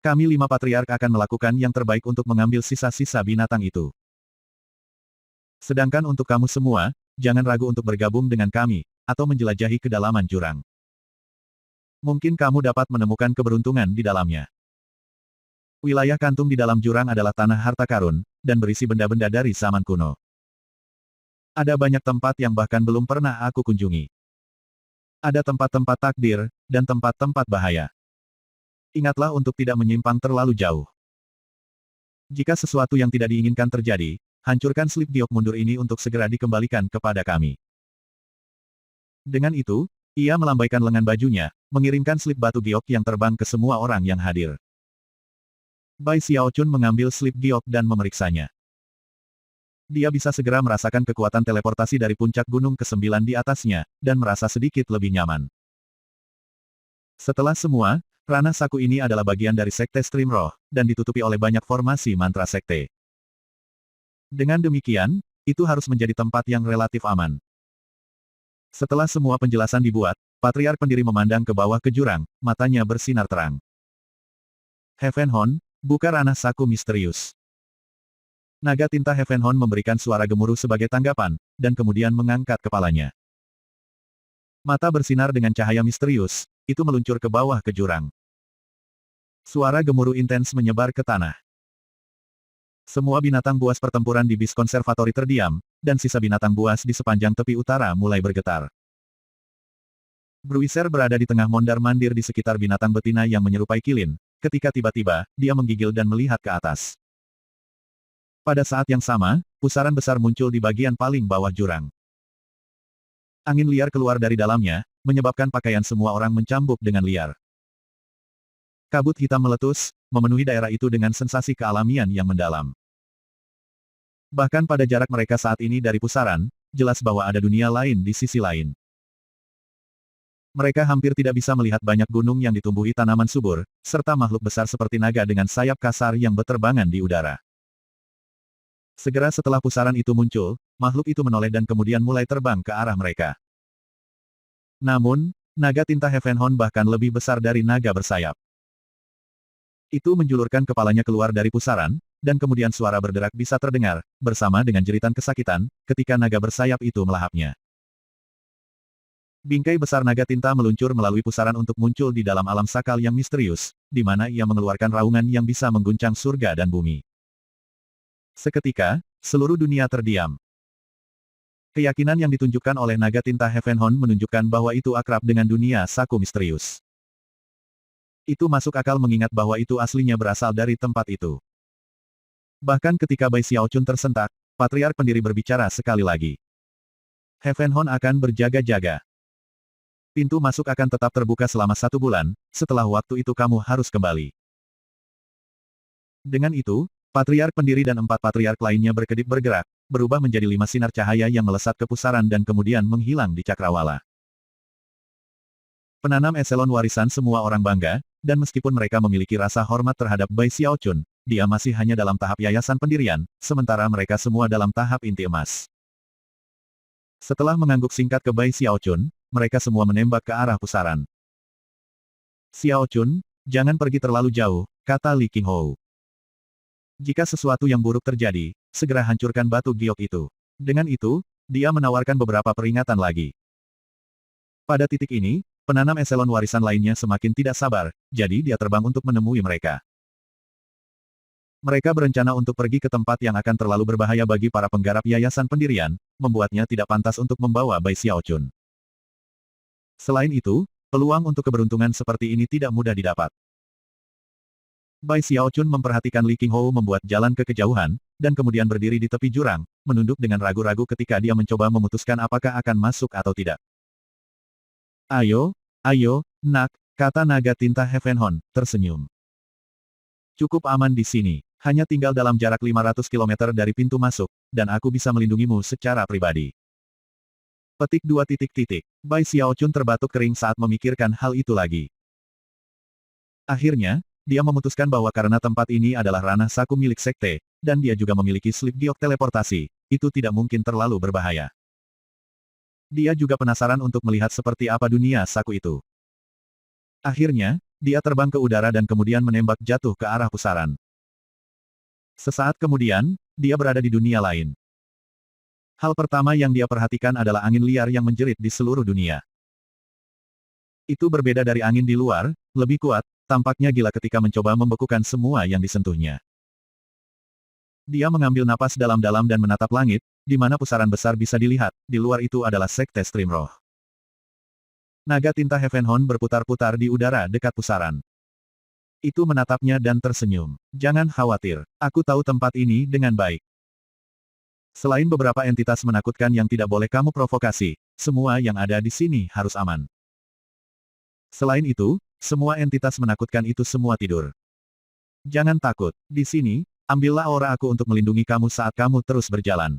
Kami 5 patriark akan melakukan yang terbaik untuk mengambil sisa-sisa binatang itu. Sedangkan untuk kamu semua, jangan ragu untuk bergabung dengan kami, atau menjelajahi kedalaman jurang. Mungkin kamu dapat menemukan keberuntungan di dalamnya. Wilayah kantung di dalam jurang adalah tanah harta karun, dan berisi benda-benda dari zaman kuno. Ada banyak tempat yang bahkan belum pernah aku kunjungi. Ada tempat-tempat takdir, dan tempat-tempat bahaya. Ingatlah untuk tidak menyimpang terlalu jauh. Jika sesuatu yang tidak diinginkan terjadi, hancurkan slip giok mundur ini untuk segera dikembalikan kepada kami. Dengan itu, ia melambaikan lengan bajunya, mengirimkan slip batu giok yang terbang ke semua orang yang hadir. Bai Xiaochun mengambil slip giok dan memeriksanya. Dia bisa segera merasakan kekuatan teleportasi dari puncak gunung ke-9 di atasnya, dan merasa sedikit lebih nyaman. Setelah semua, ranah saku ini adalah bagian dari Sekte Stream Roh, dan ditutupi oleh banyak formasi mantra sekte. Dengan demikian, itu harus menjadi tempat yang relatif aman. Setelah semua penjelasan dibuat, patriark pendiri memandang ke bawah ke jurang, matanya bersinar terang. Heavenhorn, buka ranah saku misterius. Naga tinta Heavenhorn memberikan suara gemuruh sebagai tanggapan, dan kemudian mengangkat kepalanya. Mata bersinar dengan cahaya misterius, itu meluncur ke bawah ke jurang. Suara gemuruh intens menyebar ke tanah. Semua binatang buas pertempuran di bis konservatori terdiam, dan sisa binatang buas di sepanjang tepi utara mulai bergetar. Bruiser berada di tengah mondar-mandir di sekitar binatang betina yang menyerupai kilin, ketika tiba-tiba, dia menggigil dan melihat ke atas. Pada saat yang sama, pusaran besar muncul di bagian paling bawah jurang. Angin liar keluar dari dalamnya, menyebabkan pakaian semua orang mencambuk dengan liar. Kabut hitam meletus, memenuhi daerah itu dengan sensasi kealamian yang mendalam. Bahkan pada jarak mereka saat ini dari pusaran, jelas bahwa ada dunia lain di sisi lain. Mereka hampir tidak bisa melihat banyak gunung yang ditumbuhi tanaman subur, serta makhluk besar seperti naga dengan sayap kasar yang berterbangan di udara. Segera setelah pusaran itu muncul, makhluk itu menoleh dan kemudian mulai terbang ke arah mereka. Namun, naga tinta Heavenhorn bahkan lebih besar dari naga bersayap. Itu menjulurkan kepalanya keluar dari pusaran, dan kemudian suara berderak bisa terdengar, bersama dengan jeritan kesakitan, ketika naga bersayap itu melahapnya. Bingkai besar naga tinta meluncur melalui pusaran untuk muncul di dalam alam sakal yang misterius, di mana ia mengeluarkan raungan yang bisa mengguncang surga dan bumi. Seketika, seluruh dunia terdiam. Keyakinan yang ditunjukkan oleh naga tinta Heavenhorn menunjukkan bahwa itu akrab dengan dunia saku misterius. Itu masuk akal mengingat bahwa itu aslinya berasal dari tempat itu. Bahkan ketika Bai Xiaochun tersentak, Patriark pendiri berbicara sekali lagi. Heavenhorn akan berjaga-jaga. Pintu masuk akan tetap terbuka selama 1 bulan, setelah waktu itu kamu harus kembali. Dengan itu, Patriark pendiri dan 4 patriark lainnya berkedip bergerak, berubah menjadi 5 sinar cahaya yang melesat ke pusaran dan kemudian menghilang di cakrawala. Penanam eselon warisan semua orang bangga, dan meskipun mereka memiliki rasa hormat terhadap Bai Xiaochun, dia masih hanya dalam tahap yayasan pendirian, sementara mereka semua dalam tahap inti emas. Setelah mengangguk singkat ke Bai Xiaochun, mereka semua menembak ke arah pusaran. Xiaochun, jangan pergi terlalu jauh, kata Li Qinghou. Jika sesuatu yang buruk terjadi, segera hancurkan batu giok itu. Dengan itu, dia menawarkan beberapa peringatan lagi. Pada titik ini, penanam eselon warisan lainnya semakin tidak sabar, jadi dia terbang untuk menemui mereka. Mereka berencana untuk pergi ke tempat yang akan terlalu berbahaya bagi para penggarap yayasan pendirian, membuatnya tidak pantas untuk membawa Bai Xiaochun. Selain itu, peluang untuk keberuntungan seperti ini tidak mudah didapat. Bai Xiaochun memperhatikan Li Qinghou membuat jalan ke kejauhan, dan kemudian berdiri di tepi jurang, menunduk dengan ragu-ragu ketika dia mencoba memutuskan apakah akan masuk atau tidak. Ayo, nak, kata naga tinta Heavenhorn, tersenyum. Cukup aman di sini, hanya tinggal dalam jarak 500 km dari pintu masuk, dan aku bisa melindungimu secara pribadi. Petik 2 titik. Bai Xiaochun terbatuk kering saat memikirkan hal itu lagi. Akhirnya, dia memutuskan bahwa karena tempat ini adalah ranah saku milik sekte, dan dia juga memiliki slip giok teleportasi, itu tidak mungkin terlalu berbahaya. Dia juga penasaran untuk melihat seperti apa dunia saku itu. Akhirnya, dia terbang ke udara dan kemudian menembak jatuh ke arah pusaran. Sesaat kemudian, dia berada di dunia lain. Hal pertama yang dia perhatikan adalah angin liar yang menjerit di seluruh dunia. Itu berbeda dari angin di luar, lebih kuat, tampaknya gila ketika mencoba membekukan semua yang disentuhnya. Dia mengambil napas dalam-dalam dan menatap langit, di mana pusaran besar bisa dilihat, di luar itu adalah sekte Streamroh. Naga tinta Heavenhorn berputar-putar di udara dekat pusaran. Itu menatapnya dan tersenyum. Jangan khawatir, aku tahu tempat ini dengan baik. Selain beberapa entitas menakutkan yang tidak boleh kamu provokasi, semua yang ada di sini harus aman. Selain itu, semua entitas menakutkan itu semua tidur. Jangan takut, di sini, ambillah aura aku untuk melindungi kamu saat kamu terus berjalan.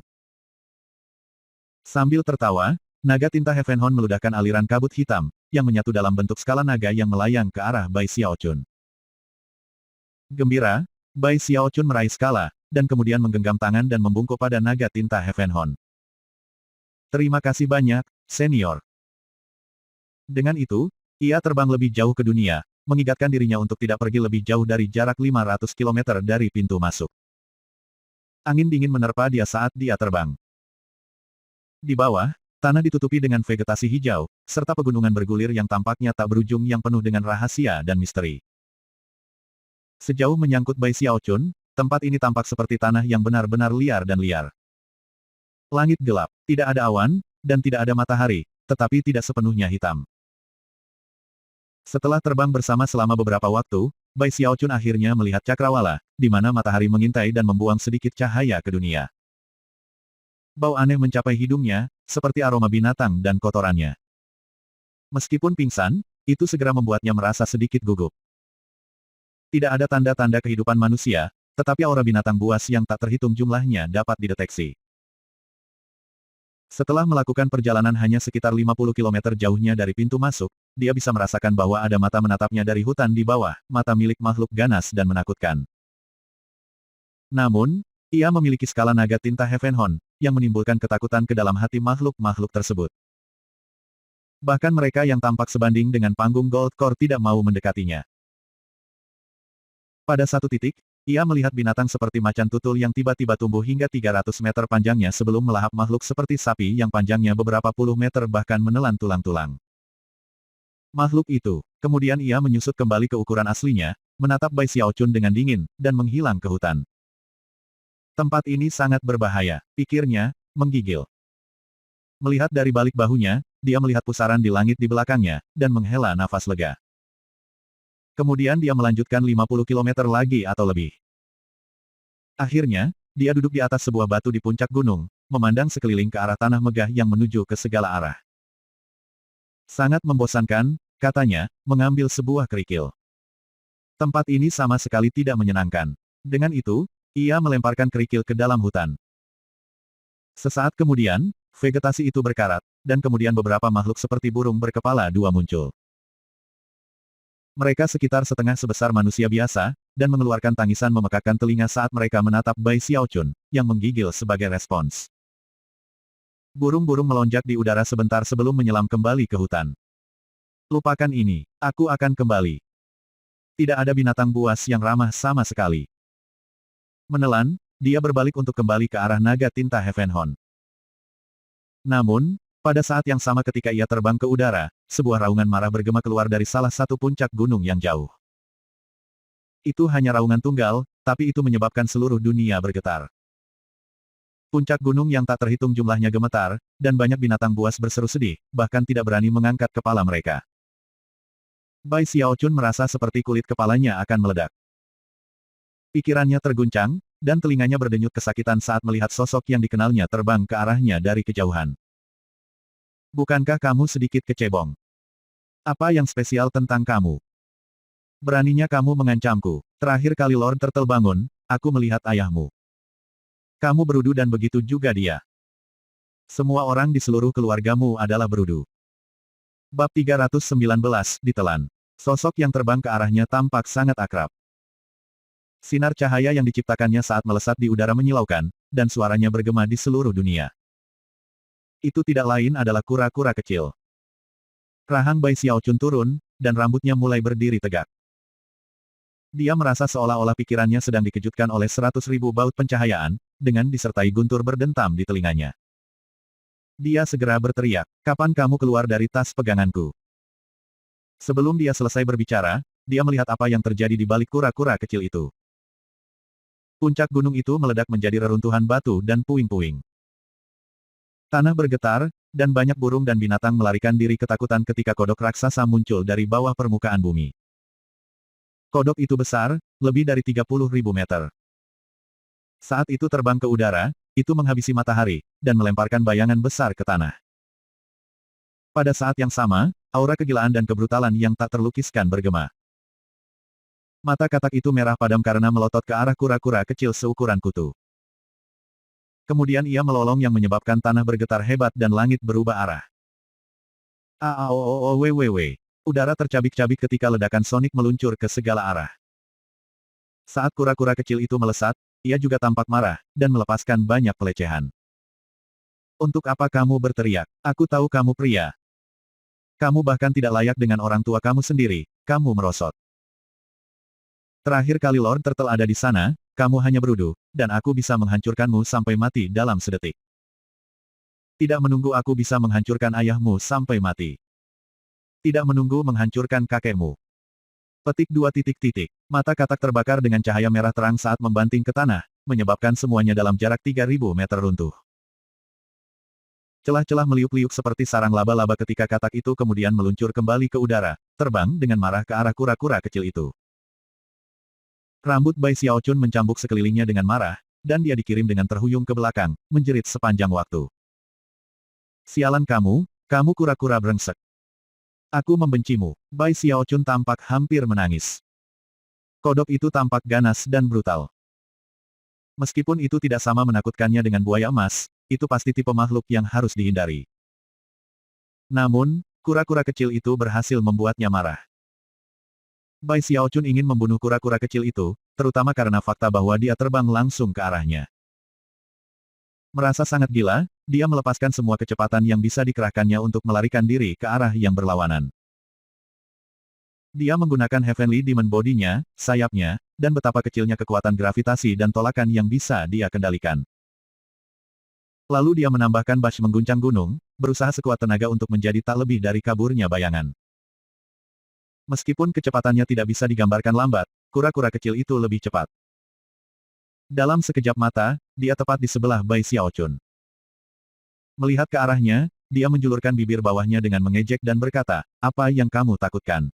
Sambil tertawa, naga tinta Heavenhorn meludahkan aliran kabut hitam, yang menyatu dalam bentuk skala naga yang melayang ke arah Bai Xiaochun. Gembira, Bai Xiaochun meraih skala, dan kemudian menggenggam tangan dan membungkuk pada naga tinta Heavenhorn. Terima kasih banyak, senior. Dengan itu, ia terbang lebih jauh ke dunia, mengingatkan dirinya untuk tidak pergi lebih jauh dari jarak 500 km dari pintu masuk. Angin dingin menerpa dia saat dia terbang. Di bawah, tanah ditutupi dengan vegetasi hijau, serta pegunungan bergulir yang tampaknya tak berujung yang penuh dengan rahasia dan misteri. Sejauh menyangkut Bai Xiaochun, tempat ini tampak seperti tanah yang benar-benar liar dan liar. Langit gelap, tidak ada awan, dan tidak ada matahari, tetapi tidak sepenuhnya hitam. Setelah terbang bersama selama beberapa waktu, Bai Xiaochun akhirnya melihat cakrawala, di mana matahari mengintai dan membuang sedikit cahaya ke dunia. Bau aneh mencapai hidungnya, seperti aroma binatang dan kotorannya. Meskipun pingsan, itu segera membuatnya merasa sedikit gugup. Tidak ada tanda-tanda kehidupan manusia, tetapi aura binatang buas yang tak terhitung jumlahnya dapat dideteksi. Setelah melakukan perjalanan hanya sekitar 50 km jauhnya dari pintu masuk, dia bisa merasakan bahwa ada mata menatapnya dari hutan di bawah, mata milik makhluk ganas dan menakutkan. Namun, ia memiliki skala naga tinta Heavenhorn, yang menimbulkan ketakutan ke dalam hati makhluk-makhluk tersebut. Bahkan mereka yang tampak sebanding dengan panggung Gold Core tidak mau mendekatinya. Pada satu titik, Ia melihat binatang seperti macan tutul yang tiba-tiba tumbuh hingga 300 meter panjangnya sebelum melahap makhluk seperti sapi yang panjangnya beberapa puluh meter bahkan menelan tulang-tulang. Makhluk itu. Kemudian ia menyusut kembali ke ukuran aslinya, menatap Bai Xiaochun dengan dingin, dan menghilang ke hutan. Tempat ini sangat berbahaya, pikirnya, menggigil. Melihat dari balik bahunya, dia melihat pusaran di langit di belakangnya, dan menghela nafas lega. Kemudian dia melanjutkan 50 kilometer lagi atau lebih. Akhirnya, dia duduk di atas sebuah batu di puncak gunung, memandang sekeliling ke arah tanah megah yang menuju ke segala arah. Sangat membosankan, katanya, mengambil sebuah kerikil. Tempat ini sama sekali tidak menyenangkan. Dengan itu, ia melemparkan kerikil ke dalam hutan. Sesaat kemudian, vegetasi itu berkarat, dan kemudian beberapa makhluk seperti burung berkepala dua muncul. Mereka sekitar setengah sebesar manusia biasa, dan mengeluarkan tangisan memekakkan telinga saat mereka menatap Bai Xiaochun, yang menggigil sebagai respons. Burung-burung melonjak di udara sebentar sebelum menyelam kembali ke hutan. Lupakan ini, aku akan kembali. Tidak ada binatang buas yang ramah sama sekali. Menelan, dia berbalik untuk kembali ke arah naga tinta Heavenhorn. Namun, pada saat yang sama ketika ia terbang ke udara, sebuah raungan marah bergema keluar dari salah satu puncak gunung yang jauh. Itu hanya raungan tunggal, tapi itu menyebabkan seluruh dunia bergetar. Puncak gunung yang tak terhitung jumlahnya gemetar, dan banyak binatang buas berseru sedih, bahkan tidak berani mengangkat kepala mereka. Bai Xiaochun merasa seperti kulit kepalanya akan meledak. Pikirannya terguncang, dan telinganya berdenyut kesakitan saat melihat sosok yang dikenalnya terbang ke arahnya dari kejauhan. Bukankah kamu sedikit kecebong? Apa yang spesial tentang kamu? Beraninya kamu mengancamku. Terakhir kali Lord Turtle bangun, aku melihat ayahmu. Kamu berudu dan begitu juga dia. Semua orang di seluruh keluargamu adalah berudu. Bab 319, ditelan. Sosok yang terbang ke arahnya tampak sangat akrab. Sinar cahaya yang diciptakannya saat melesat di udara menyilaukan, dan suaranya bergema di seluruh dunia. Itu tidak lain adalah kura-kura kecil. Rahang Bai Xiaochun turun, dan rambutnya mulai berdiri tegak. Dia merasa seolah-olah pikirannya sedang dikejutkan oleh 100.000 baut pencahayaan, dengan disertai guntur berdentam di telinganya. Dia segera berteriak, "Kapan kamu keluar dari tas peganganku?" Sebelum dia selesai berbicara, dia melihat apa yang terjadi di balik kura-kura kecil itu. Puncak gunung itu meledak menjadi reruntuhan batu dan puing-puing. Tanah bergetar, dan banyak burung dan binatang melarikan diri ketakutan ketika kodok raksasa muncul dari bawah permukaan bumi. Kodok itu besar, lebih dari 30.000 meter. Saat itu terbang ke udara, itu menghabisi matahari, dan melemparkan bayangan besar ke tanah. Pada saat yang sama, aura kegilaan dan kebrutalan yang tak terlukiskan bergema. Mata katak itu merah padam karena melotot ke arah kura-kura kecil seukuran kutu. Kemudian ia melolong yang menyebabkan tanah bergetar hebat dan langit berubah arah. Aaoowww. Udara tercabik-cabik ketika ledakan sonik meluncur ke segala arah. Saat kura-kura kecil itu melesat, ia juga tampak marah, dan melepaskan banyak pelecehan. Untuk apa kamu berteriak? Aku tahu kamu pria. Kamu bahkan tidak layak dengan orang tua kamu sendiri, kamu merosot. Terakhir kali Lord Turtle ada di sana, kamu hanya berudu, dan aku bisa menghancurkanmu sampai mati dalam sedetik. Tidak menunggu aku bisa menghancurkan ayahmu sampai mati. Tidak menunggu menghancurkan kakekmu. Petik 2 titik. Mata katak terbakar dengan cahaya merah terang saat membanting ke tanah, menyebabkan semuanya dalam jarak 3000 meter runtuh. Celah-celah meliuk-liuk seperti sarang laba-laba ketika katak itu kemudian meluncur kembali ke udara, terbang dengan marah ke arah kura-kura kecil itu. Rambut Bai Xiaochun mencambuk sekelilingnya dengan marah, dan dia dikirim dengan terhuyung ke belakang, menjerit sepanjang waktu. Sialan kamu kura-kura brengsek. Aku membencimu. Bai Xiaochun tampak hampir menangis. Kodok itu tampak ganas dan brutal. Meskipun itu tidak sama menakutkannya dengan buaya emas, itu pasti tipe makhluk yang harus dihindari. Namun, kura-kura kecil itu berhasil membuatnya marah. Bai Xiaochun ingin membunuh kura-kura kecil itu, terutama karena fakta bahwa dia terbang langsung ke arahnya. Merasa sangat gila, dia melepaskan semua kecepatan yang bisa dikerahkannya untuk melarikan diri ke arah yang berlawanan. Dia menggunakan Heavenly Demon Body-nya, sayapnya, dan betapa kecilnya kekuatan gravitasi dan tolakan yang bisa dia kendalikan. Lalu dia menambahkan Bash mengguncang gunung, berusaha sekuat tenaga untuk menjadi tak lebih dari kaburnya bayangan. Meskipun kecepatannya tidak bisa digambarkan lambat, kura-kura kecil itu lebih cepat. Dalam sekejap mata, dia tepat di sebelah Bai Xiaochun. Melihat ke arahnya, dia menjulurkan bibir bawahnya dengan mengejek dan berkata, "Apa yang kamu takutkan?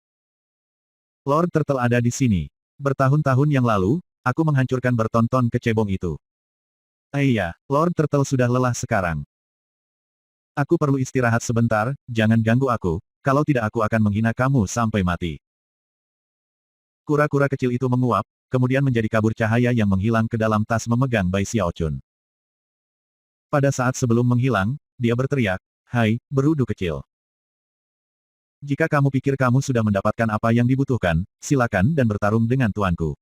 Lord Turtle ada di sini. Bertahun-tahun yang lalu, aku menghancurkan bertonton kecebong itu. Iya, Lord Turtle sudah lelah sekarang. Aku perlu istirahat sebentar, jangan ganggu aku, kalau tidak aku akan menghina kamu sampai mati." Kura-kura kecil itu menguap, kemudian menjadi kabur cahaya yang menghilang ke dalam tas memegang Bai Xiaochun. Pada saat sebelum menghilang, dia berteriak, "Hai, berudu kecil. Jika kamu pikir kamu sudah mendapatkan apa yang dibutuhkan, silakan dan bertarung dengan tuanku.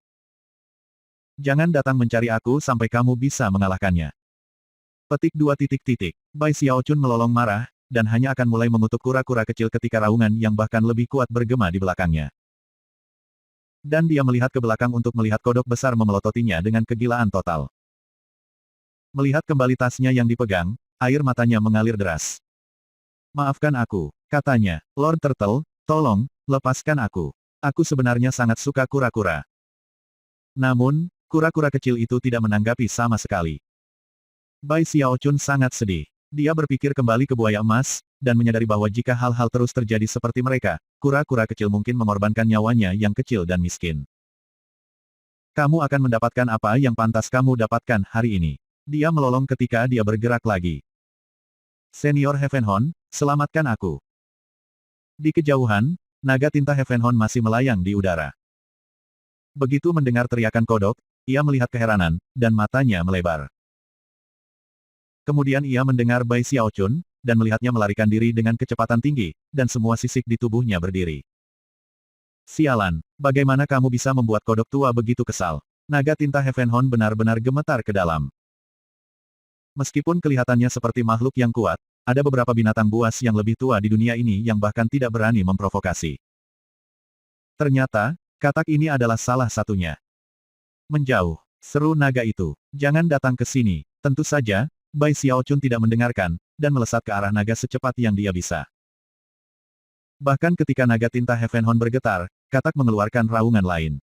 Jangan datang mencari aku sampai kamu bisa mengalahkannya." Petik 2. Bai Xiaochun melolong marah, dan hanya akan mulai mengutuk kura-kura kecil ketika raungan yang bahkan lebih kuat bergema di belakangnya. Dan dia melihat ke belakang untuk melihat kodok besar memelototinya dengan kegilaan total. Melihat kembali tasnya yang dipegang, air matanya mengalir deras. "Maafkan aku," katanya, "Lord Turtle, tolong, lepaskan aku. Aku sebenarnya sangat suka kura-kura." Namun, kura-kura kecil itu tidak menanggapi sama sekali. Bai Xiaochun sangat sedih. Dia berpikir kembali ke buaya emas, dan menyadari bahwa jika hal-hal terus terjadi seperti mereka, kura-kura kecil mungkin mengorbankan nyawanya yang kecil dan miskin. "Kamu akan mendapatkan apa yang pantas kamu dapatkan hari ini." Dia melolong ketika dia bergerak lagi. "Senior Heavenhorn, selamatkan aku." Di kejauhan, naga tinta Heavenhorn masih melayang di udara. Begitu mendengar teriakan kodok, ia melihat keheranan, dan matanya melebar. Kemudian ia mendengar Bai Xiaochun, dan melihatnya melarikan diri dengan kecepatan tinggi, dan semua sisik di tubuhnya berdiri. "Sialan, bagaimana kamu bisa membuat kodok tua begitu kesal?" Naga tinta Heavenhorn benar-benar gemetar ke dalam. Meskipun kelihatannya seperti makhluk yang kuat, ada beberapa binatang buas yang lebih tua di dunia ini yang bahkan tidak berani memprovokasi. Ternyata, katak ini adalah salah satunya. "Menjauh," seru naga itu. "Jangan datang ke sini." Tentu saja, Bai Xiaochun tidak mendengarkan, dan melesat ke arah naga secepat yang dia bisa. Bahkan ketika naga tinta Heavenhorn bergetar, katak mengeluarkan raungan lain.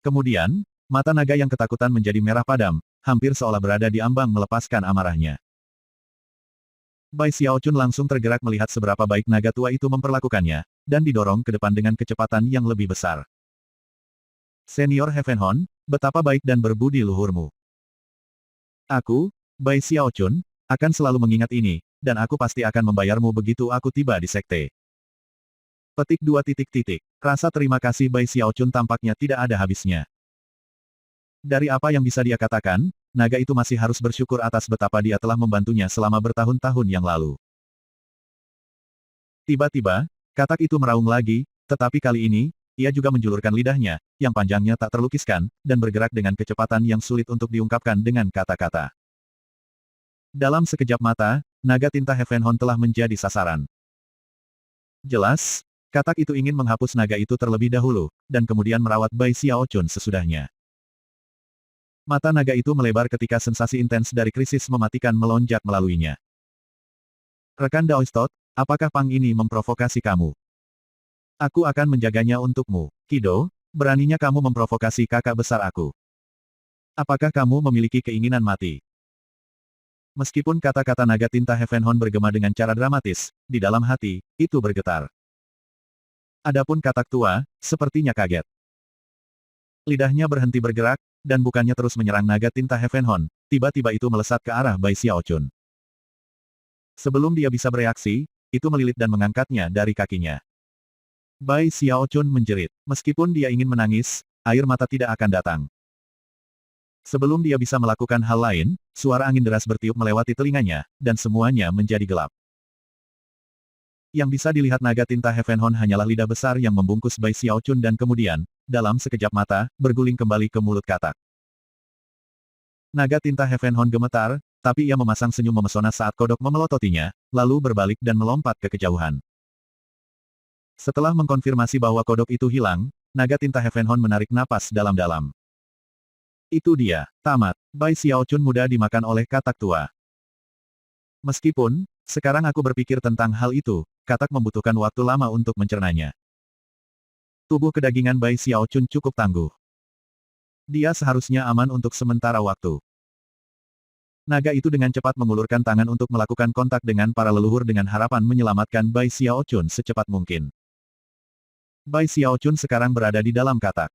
Kemudian, mata naga yang ketakutan menjadi merah padam, hampir seolah berada di ambang melepaskan amarahnya. Bai Xiaochun langsung tergerak melihat seberapa baik naga tua itu memperlakukannya, dan didorong ke depan dengan kecepatan yang lebih besar. "Senior Heavenhorn, betapa baik dan berbudi luhurmu. Aku, Bai Xiaochun, akan selalu mengingat ini, dan aku pasti akan membayarmu begitu aku tiba di sekte." Petik 2. Rasa terima kasih Bai Xiaochun tampaknya tidak ada habisnya. Dari apa yang bisa dia katakan, naga itu masih harus bersyukur atas betapa dia telah membantunya selama bertahun-tahun yang lalu. Tiba-tiba, katak itu meraung lagi, tetapi kali ini, ia juga menjulurkan lidahnya, yang panjangnya tak terlukiskan, dan bergerak dengan kecepatan yang sulit untuk diungkapkan dengan kata-kata. Dalam sekejap mata, naga tinta Heavenhorn telah menjadi sasaran. Jelas, katak itu ingin menghapus naga itu terlebih dahulu, dan kemudian merawat Bai Xiaochun sesudahnya. Mata naga itu melebar ketika sensasi intens dari krisis mematikan melonjak melaluinya. "Rekan Daoistot, apakah pang ini memprovokasi kamu? Aku akan menjaganya untukmu. Kido, beraninya kamu memprovokasi kakak besar aku. Apakah kamu memiliki keinginan mati?" Meskipun kata-kata naga tinta Heavenhorn bergema dengan cara dramatis, di dalam hati, itu bergetar. Adapun katak tua, sepertinya kaget. Lidahnya berhenti bergerak, dan bukannya terus menyerang naga tinta Heavenhorn, tiba-tiba itu melesat ke arah Bai Xiaochun. Sebelum dia bisa bereaksi, itu melilit dan mengangkatnya dari kakinya. Bai Xiaochun menjerit. Meskipun dia ingin menangis, air mata tidak akan datang. Sebelum dia bisa melakukan hal lain, suara angin deras bertiup melewati telinganya, dan semuanya menjadi gelap. Yang bisa dilihat naga tinta Heavenhorn hanyalah lidah besar yang membungkus Bai Xiaochun dan kemudian, dalam sekejap mata, berguling kembali ke mulut katak. Naga tinta Heavenhorn gemetar, tapi ia memasang senyum memesona saat kodok memelototinya, lalu berbalik dan melompat ke kejauhan. Setelah mengkonfirmasi bahwa kodok itu hilang, naga tinta Heavenhorn menarik napas dalam-dalam. Itu dia, tamat. Bai Xiaochun mudah dimakan oleh katak tua. Meskipun, sekarang aku berpikir tentang hal itu, katak membutuhkan waktu lama untuk mencernanya. Tubuh kedagingan Bai Xiaochun cukup tangguh. Dia seharusnya aman untuk sementara waktu. Naga itu dengan cepat mengulurkan tangan untuk melakukan kontak dengan para leluhur dengan harapan menyelamatkan Bai Xiaochun secepat mungkin. Bai Xiaochun sekarang berada di dalam katak.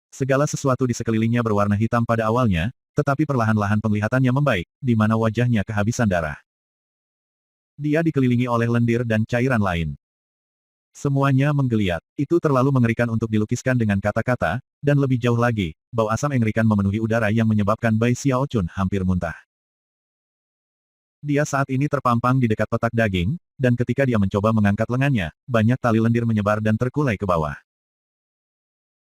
Segala sesuatu di sekelilingnya berwarna hitam pada awalnya, tetapi perlahan-lahan penglihatannya membaik, di mana wajahnya kehabisan darah. Dia dikelilingi oleh lendir dan cairan lain. Semuanya menggeliat. Itu terlalu mengerikan untuk dilukiskan dengan kata-kata, dan lebih jauh lagi, bau asam mengerikan memenuhi udara yang menyebabkan Bai Xiaochun hampir muntah. Dia saat ini terpampang di dekat petak daging, dan ketika dia mencoba mengangkat lengannya, banyak tali lendir menyebar dan terkulai ke bawah.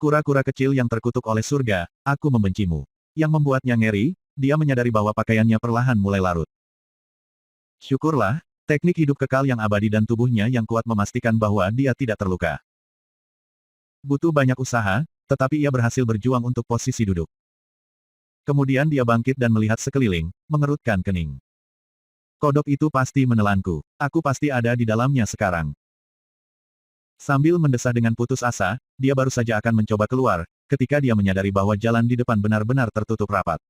Kura-kura kecil yang terkutuk oleh surga, aku membencimu. Yang membuatnya ngeri, dia menyadari bahwa pakaiannya perlahan mulai larut. Syukurlah, teknik hidup kekal yang abadi dan tubuhnya yang kuat memastikan bahwa dia tidak terluka. Butuh banyak usaha, tetapi ia berhasil berjuang untuk posisi duduk. Kemudian dia bangkit dan melihat sekeliling, mengerutkan kening. Kodok itu pasti menelanku. Aku pasti ada di dalamnya sekarang. Sambil mendesah dengan putus asa, dia baru saja akan mencoba keluar, ketika dia menyadari bahwa jalan di depan benar-benar tertutup rapat.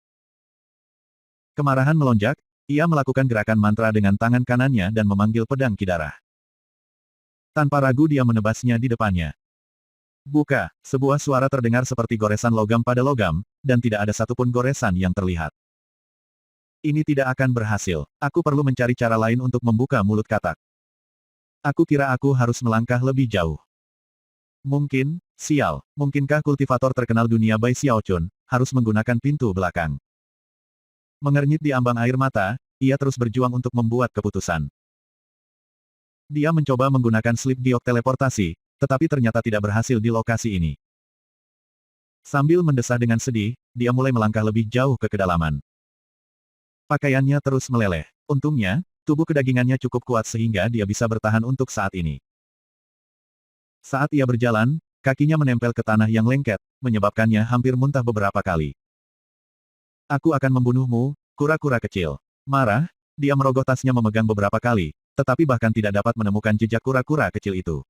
Kemarahan melonjak, ia melakukan gerakan mantra dengan tangan kanannya dan memanggil pedang Kidarah. Tanpa ragu dia menebasnya di depannya. Buka, sebuah suara terdengar seperti goresan logam pada logam, dan tidak ada satupun goresan yang terlihat. Ini tidak akan berhasil. Aku perlu mencari cara lain untuk membuka mulut katak. Aku kira aku harus melangkah lebih jauh. Mungkin, sial, mungkinkah kultivator terkenal dunia Bai Xiaochun, harus menggunakan pintu belakang? Mengernyit di ambang air mata, ia terus berjuang untuk membuat keputusan. Dia mencoba menggunakan slip giok teleportasi, tetapi ternyata tidak berhasil di lokasi ini. Sambil mendesah dengan sedih, dia mulai melangkah lebih jauh ke kedalaman. Pakaiannya terus meleleh. Untungnya, tubuh kedagingannya cukup kuat sehingga dia bisa bertahan untuk saat ini. Saat ia berjalan, kakinya menempel ke tanah yang lengket, menyebabkannya hampir muntah beberapa kali. Aku akan membunuhmu, kura-kura kecil. Marah, dia merogoh tasnya memegang beberapa kali, tetapi bahkan tidak dapat menemukan jejak kura-kura kecil itu.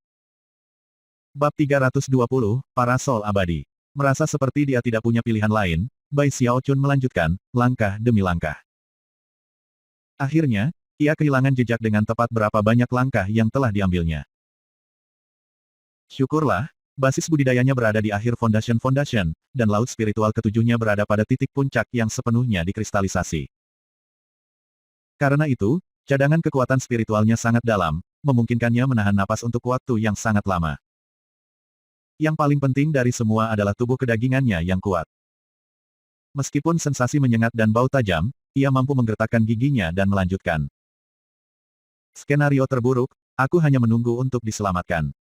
Bab 320, Parasol Abadi. Merasa seperti dia tidak punya pilihan lain, Bai Xiaochun melanjutkan, langkah demi langkah. Akhirnya, ia kehilangan jejak dengan tepat berapa banyak langkah yang telah diambilnya. Syukurlah, basis budidayanya berada di akhir fondasi-fondasi, dan laut spiritual ketujuhnya berada pada titik puncak yang sepenuhnya dikristalisasi. Karena itu, cadangan kekuatan spiritualnya sangat dalam, memungkinkannya menahan napas untuk waktu yang sangat lama. Yang paling penting dari semua adalah tubuh kedagingannya yang kuat. Meskipun sensasi menyengat dan bau tajam, ia mampu menggertakkan giginya dan melanjutkan. Skenario terburuk, aku hanya menunggu untuk diselamatkan.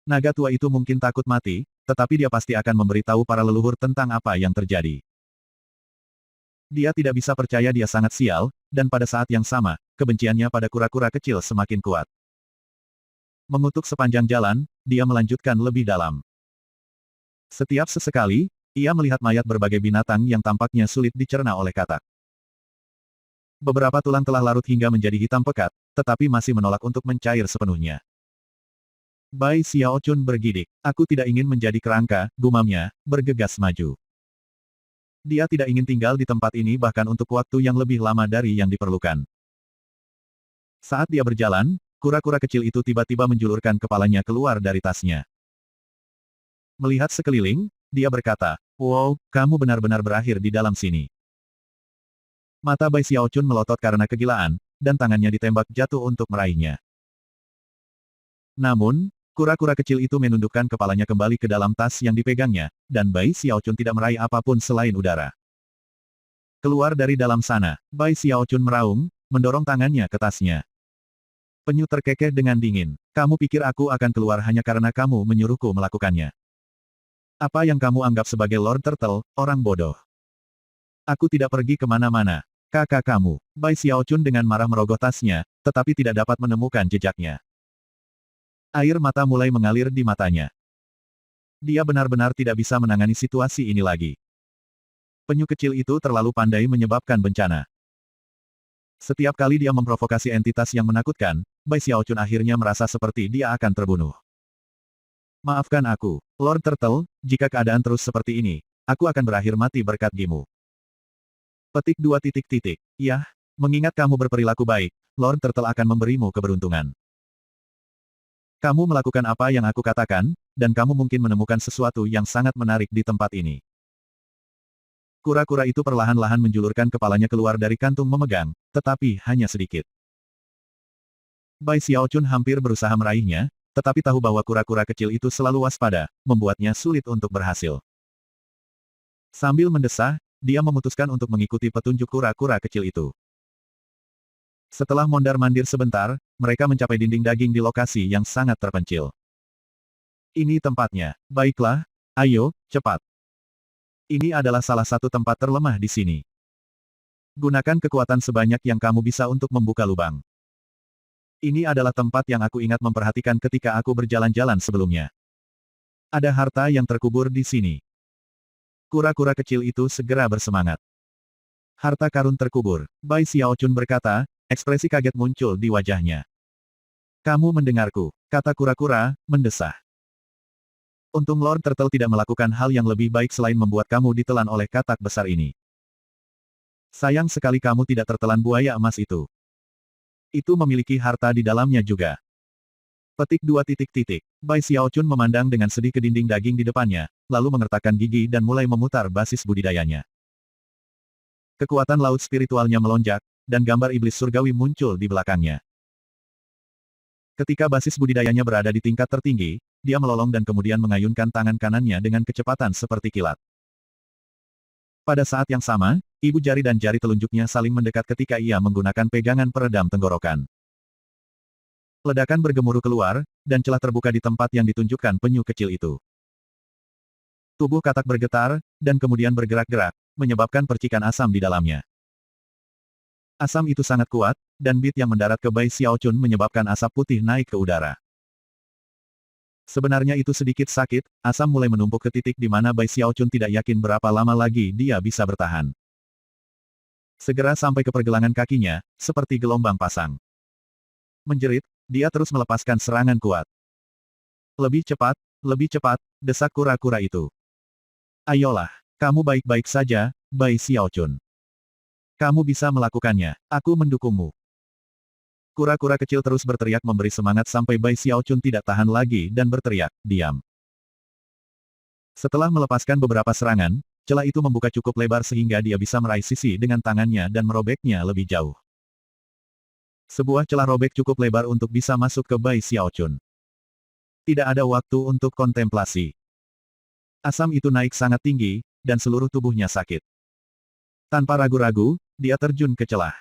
Naga tua itu mungkin takut mati, tetapi dia pasti akan memberitahu para leluhur tentang apa yang terjadi. Dia tidak bisa percaya dia sangat sial, dan pada saat yang sama, kebenciannya pada kura-kura kecil semakin kuat. Mengutuk sepanjang jalan, dia melanjutkan lebih dalam. Setiap sesekali, ia melihat mayat berbagai binatang yang tampaknya sulit dicerna oleh katak. Beberapa tulang telah larut hingga menjadi hitam pekat, tetapi masih menolak untuk mencair sepenuhnya. Bai Xiaochun bergidik. Aku tidak ingin menjadi kerangka, gumamnya, bergegas maju. Dia tidak ingin tinggal di tempat ini bahkan untuk waktu yang lebih lama dari yang diperlukan. Saat dia berjalan, kura-kura kecil itu tiba-tiba menjulurkan kepalanya keluar dari tasnya. Melihat sekeliling, dia berkata, "Wow, kamu benar-benar berakhir di dalam sini." Mata Bai Xiaochun melotot karena kegilaan, dan tangannya ditembak jatuh untuk meraihnya. Namun, kura-kura kecil itu menundukkan kepalanya kembali ke dalam tas yang dipegangnya, dan Bai Xiaochun tidak meraih apapun selain udara. Keluar dari dalam sana, Bai Xiaochun meraung, mendorong tangannya ke tasnya. Penyu terkekeh dengan dingin. Kamu pikir aku akan keluar hanya karena kamu menyuruhku melakukannya? Apa yang kamu anggap sebagai Lord Turtle, orang bodoh? Aku tidak pergi kemana-mana. Kakak kamu, Bai Xiaochun dengan marah merogoh tasnya, tetapi tidak dapat menemukan jejaknya. Air mata mulai mengalir di matanya. Dia benar-benar tidak bisa menangani situasi ini lagi. Penyu kecil itu terlalu pandai menyebabkan bencana. Setiap kali dia memprovokasi entitas yang menakutkan, Bai Xiaochun akhirnya merasa seperti dia akan terbunuh. Maafkan aku, Lord Turtle, jika keadaan terus seperti ini, aku akan berakhir mati berkat Gimu. Petik 2 titik titik. Yah, mengingat kamu berperilaku baik, Lord Turtle akan memberimu keberuntungan. Kamu melakukan apa yang aku katakan, dan kamu mungkin menemukan sesuatu yang sangat menarik di tempat ini. Kura-kura itu perlahan-lahan menjulurkan kepalanya keluar dari kantung memegang, tetapi hanya sedikit. Bai Xiaochun hampir berusaha meraihnya, tetapi tahu bahwa kura-kura kecil itu selalu waspada, membuatnya sulit untuk berhasil. Sambil mendesah, dia memutuskan untuk mengikuti petunjuk kura-kura kecil itu. Setelah mondar-mandir sebentar, mereka mencapai dinding daging di lokasi yang sangat terpencil. Ini tempatnya. Baiklah, ayo, cepat. Ini adalah salah satu tempat terlemah di sini. Gunakan kekuatan sebanyak yang kamu bisa untuk membuka lubang. Ini adalah tempat yang aku ingat memperhatikan ketika aku berjalan-jalan sebelumnya. Ada harta yang terkubur di sini. Kura-kura kecil itu segera bersemangat. Harta karun terkubur, Bai Xiaochun berkata, ekspresi kaget muncul di wajahnya. Kamu mendengarku, kata kura-kura, mendesah. Untung Lord Turtle tidak melakukan hal yang lebih baik selain membuat kamu ditelan oleh katak besar ini. Sayang sekali kamu tidak tertelan buaya emas itu. Itu memiliki harta di dalamnya juga. Petik 2 titik titik. Bai Xiaochun memandang dengan sedih ke dinding daging di depannya, lalu mengertakkan gigi dan mulai memutar basis budidayanya. Kekuatan laut spiritualnya melonjak, dan gambar iblis surgawi muncul di belakangnya. Ketika basis budidayanya berada di tingkat tertinggi, dia melolong dan kemudian mengayunkan tangan kanannya dengan kecepatan seperti kilat. Pada saat yang sama, ibu jari dan jari telunjuknya saling mendekat ketika ia menggunakan pegangan peredam tenggorokan. Ledakan bergemuruh keluar, dan celah terbuka di tempat yang ditunjukkan penyu kecil itu. Tubuh katak bergetar, dan kemudian bergerak-gerak, menyebabkan percikan asam di dalamnya. Asam itu sangat kuat, dan bit yang mendarat ke Bai Xiaochun menyebabkan asap putih naik ke udara. Sebenarnya itu sedikit sakit, asam mulai menumpuk ke titik di mana Bai Xiaochun tidak yakin berapa lama lagi dia bisa bertahan. Segera sampai ke pergelangan kakinya, seperti gelombang pasang. Menjerit, dia terus melepaskan serangan kuat. Lebih cepat, desak kura-kura itu. Ayolah, kamu baik-baik saja, Bai Xiaochun. Kamu bisa melakukannya, aku mendukungmu. Kura-kura kecil terus berteriak memberi semangat sampai Bai Xiaochun tidak tahan lagi dan berteriak, diam. Setelah melepaskan beberapa serangan, celah itu membuka cukup lebar sehingga dia bisa meraih sisi dengan tangannya dan merobeknya lebih jauh. Sebuah celah robek cukup lebar untuk bisa masuk ke Bai Xiaochun. Tidak ada waktu untuk kontemplasi. Asam itu naik sangat tinggi, dan seluruh tubuhnya sakit. Tanpa ragu-ragu, dia terjun ke celah.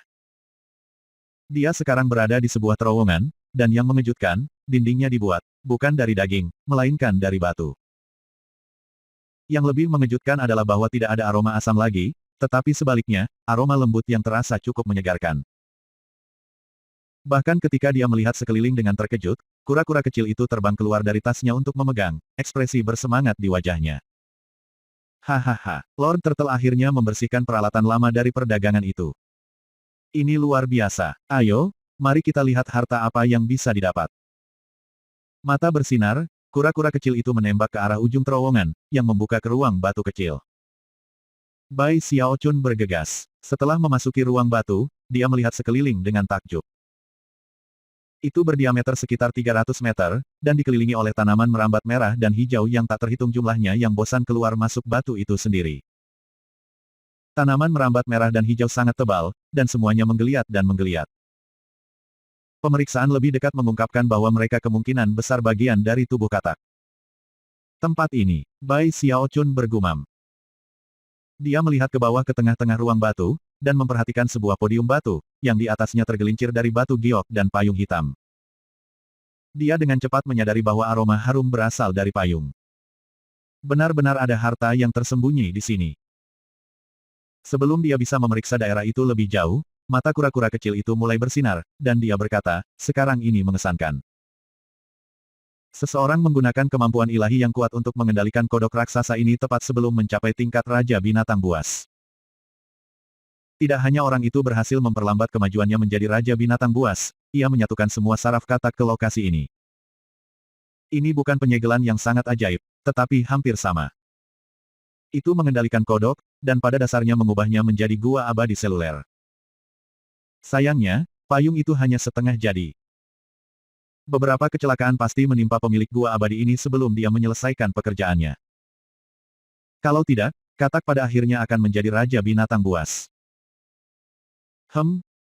Dia sekarang berada di sebuah terowongan, dan yang mengejutkan, dindingnya dibuat, bukan dari daging, melainkan dari batu. Yang lebih mengejutkan adalah bahwa tidak ada aroma asam lagi, tetapi sebaliknya, aroma lembut yang terasa cukup menyegarkan. Bahkan ketika dia melihat sekeliling dengan terkejut, kura-kura kecil itu terbang keluar dari tasnya untuk memegang, ekspresi bersemangat di wajahnya. Hahaha, Lord Turtle akhirnya membersihkan peralatan lama dari perdagangan itu. Ini luar biasa. Ayo, mari kita lihat harta apa yang bisa didapat. Mata bersinar, kura-kura kecil itu menembak ke arah ujung terowongan, yang membuka ke ruang batu kecil. Bai Xiaochun bergegas. Setelah memasuki ruang batu, dia melihat sekeliling dengan takjub. Itu berdiameter sekitar 300 meter, dan dikelilingi oleh tanaman merambat merah dan hijau yang tak terhitung jumlahnya yang bosan keluar masuk batu itu sendiri. Tanaman merambat merah dan hijau sangat tebal, dan semuanya menggeliat dan menggeliat. Pemeriksaan lebih dekat mengungkapkan bahwa mereka kemungkinan besar bagian dari tubuh katak. Tempat ini, Bai Xiaochun bergumam. Dia melihat ke bawah ke tengah-tengah ruang batu, dan memperhatikan sebuah podium batu, yang di atasnya tergelincir dari batu giok dan payung hitam. Dia dengan cepat menyadari bahwa aroma harum berasal dari payung. Benar-benar ada harta yang tersembunyi di sini. Sebelum dia bisa memeriksa daerah itu lebih jauh, mata kura-kura kecil itu mulai bersinar, dan dia berkata, sekarang ini mengesankan. Seseorang menggunakan kemampuan ilahi yang kuat untuk mengendalikan kodok raksasa ini tepat sebelum mencapai tingkat Raja Binatang Buas. Tidak hanya orang itu berhasil memperlambat kemajuannya menjadi Raja Binatang Buas, ia menyatukan semua saraf katak ke lokasi ini. Ini bukan penyegelan yang sangat ajaib, tetapi hampir sama. Itu mengendalikan kodok, dan pada dasarnya mengubahnya menjadi gua abadi seluler. Sayangnya, payung itu hanya setengah jadi. Beberapa kecelakaan pasti menimpa pemilik gua abadi ini sebelum dia menyelesaikan pekerjaannya. Kalau tidak, katak pada akhirnya akan menjadi Raja Binatang Buas.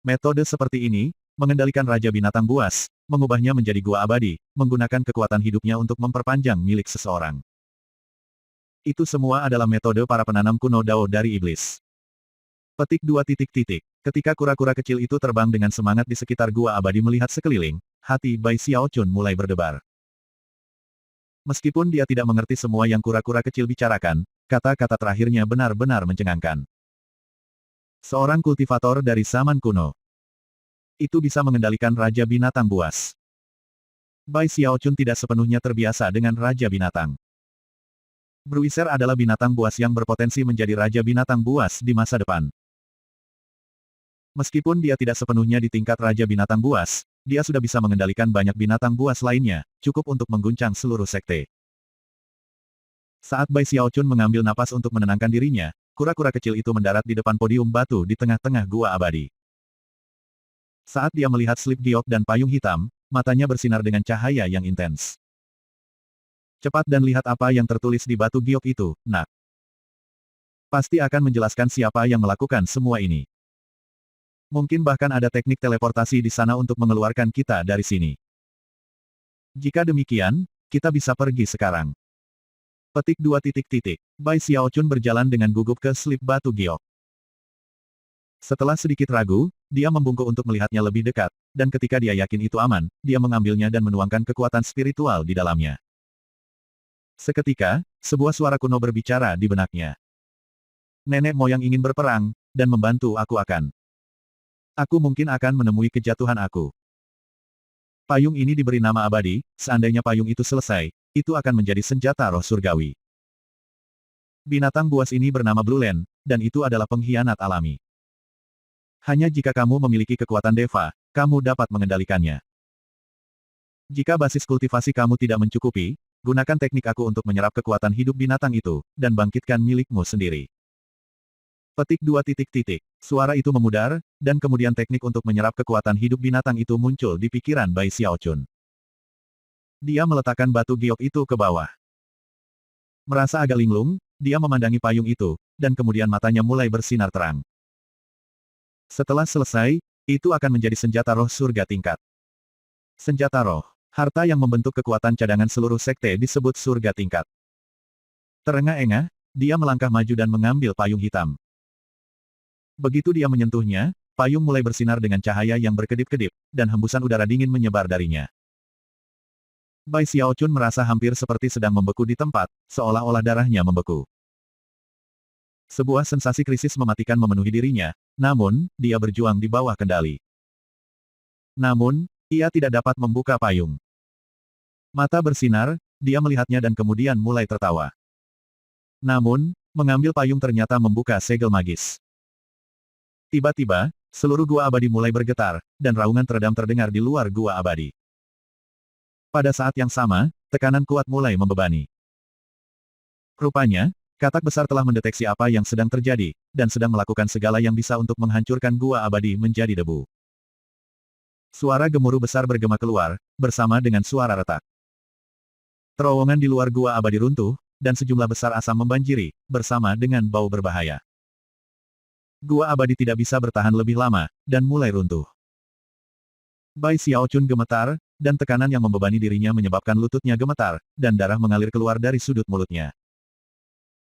Metode seperti ini, mengendalikan Raja Binatang Buas, mengubahnya menjadi gua abadi, menggunakan kekuatan hidupnya untuk memperpanjang milik seseorang. Itu semua adalah metode para penanam kuno Dao dari iblis. Petik 2. Ketika kura-kura kecil itu terbang dengan semangat di sekitar gua abadi melihat sekeliling, hati Bai Xiaochun mulai berdebar. Meskipun dia tidak mengerti semua yang kura-kura kecil bicarakan, kata-kata terakhirnya benar-benar mencengangkan. Seorang kultivator dari zaman kuno. Itu bisa mengendalikan Raja Binatang Buas. Bai Xiaochun tidak sepenuhnya terbiasa dengan Raja Binatang. Bruiser adalah binatang buas yang berpotensi menjadi Raja Binatang Buas di masa depan. Meskipun dia tidak sepenuhnya di tingkat Raja Binatang Buas, dia sudah bisa mengendalikan banyak binatang buas lainnya, cukup untuk mengguncang seluruh sekte. Saat Bai Xiaochun mengambil napas untuk menenangkan dirinya, kura-kura kecil itu mendarat di depan podium batu di tengah-tengah gua abadi. Saat dia melihat slip giok dan payung hitam, matanya bersinar dengan cahaya yang intens. Cepat dan lihat apa yang tertulis di batu giok itu, nak. Pasti akan menjelaskan siapa yang melakukan semua ini. Mungkin bahkan ada teknik teleportasi di sana untuk mengeluarkan kita dari sini. Jika demikian, kita bisa pergi sekarang. Petik 2. Bai Xiaochun berjalan dengan gugup ke slip batu giok. Setelah sedikit ragu, dia membungkuk untuk melihatnya lebih dekat, dan ketika dia yakin itu aman, dia mengambilnya dan menuangkan kekuatan spiritual di dalamnya. Seketika, sebuah suara kuno berbicara di benaknya. Nenek moyang ingin berperang, dan membantu aku akan. Aku mungkin akan menemui kejatuhan aku. Payung ini diberi nama abadi, seandainya payung itu selesai, itu akan menjadi senjata roh surgawi. Binatang buas ini bernama Blue Land, dan itu adalah pengkhianat alami. Hanya jika kamu memiliki kekuatan Deva, kamu dapat mengendalikannya. Jika basis kultivasi kamu tidak mencukupi, gunakan teknik aku untuk menyerap kekuatan hidup binatang itu, dan bangkitkan milikmu sendiri. Petik 2. Suara itu memudar, dan kemudian teknik untuk menyerap kekuatan hidup binatang itu muncul di pikiran Bai Xiaochun. Dia meletakkan batu giok itu ke bawah. Merasa agak linglung, dia memandangi payung itu, dan kemudian matanya mulai bersinar terang. Setelah selesai, itu akan menjadi senjata roh surga tingkat. Senjata roh. Harta yang membentuk kekuatan cadangan seluruh sekte disebut surga tingkat. Terengah-engah, dia melangkah maju dan mengambil payung hitam. Begitu dia menyentuhnya, payung mulai bersinar dengan cahaya yang berkedip-kedip, dan hembusan udara dingin menyebar darinya. Bai Xiaochun merasa hampir seperti sedang membeku di tempat, seolah-olah darahnya membeku. Sebuah sensasi krisis mematikan memenuhi dirinya, namun, dia berjuang di bawah kendali. Namun, ia tidak dapat membuka payung. Mata bersinar, dia melihatnya dan kemudian mulai tertawa. Namun, mengambil payung ternyata membuka segel magis. Tiba-tiba, seluruh gua abadi mulai bergetar, dan raungan teredam terdengar di luar gua abadi. Pada saat yang sama, tekanan kuat mulai membebani. Rupanya, katak besar telah mendeteksi apa yang sedang terjadi, dan sedang melakukan segala yang bisa untuk menghancurkan gua abadi menjadi debu. Suara gemuruh besar bergema keluar, bersama dengan suara retak. Terowongan di luar gua abadi runtuh, dan sejumlah besar asam membanjiri, bersama dengan bau berbahaya. Gua abadi tidak bisa bertahan lebih lama, dan mulai runtuh. Bai Xiaochun gemetar, dan tekanan yang membebani dirinya menyebabkan lututnya gemetar, dan darah mengalir keluar dari sudut mulutnya.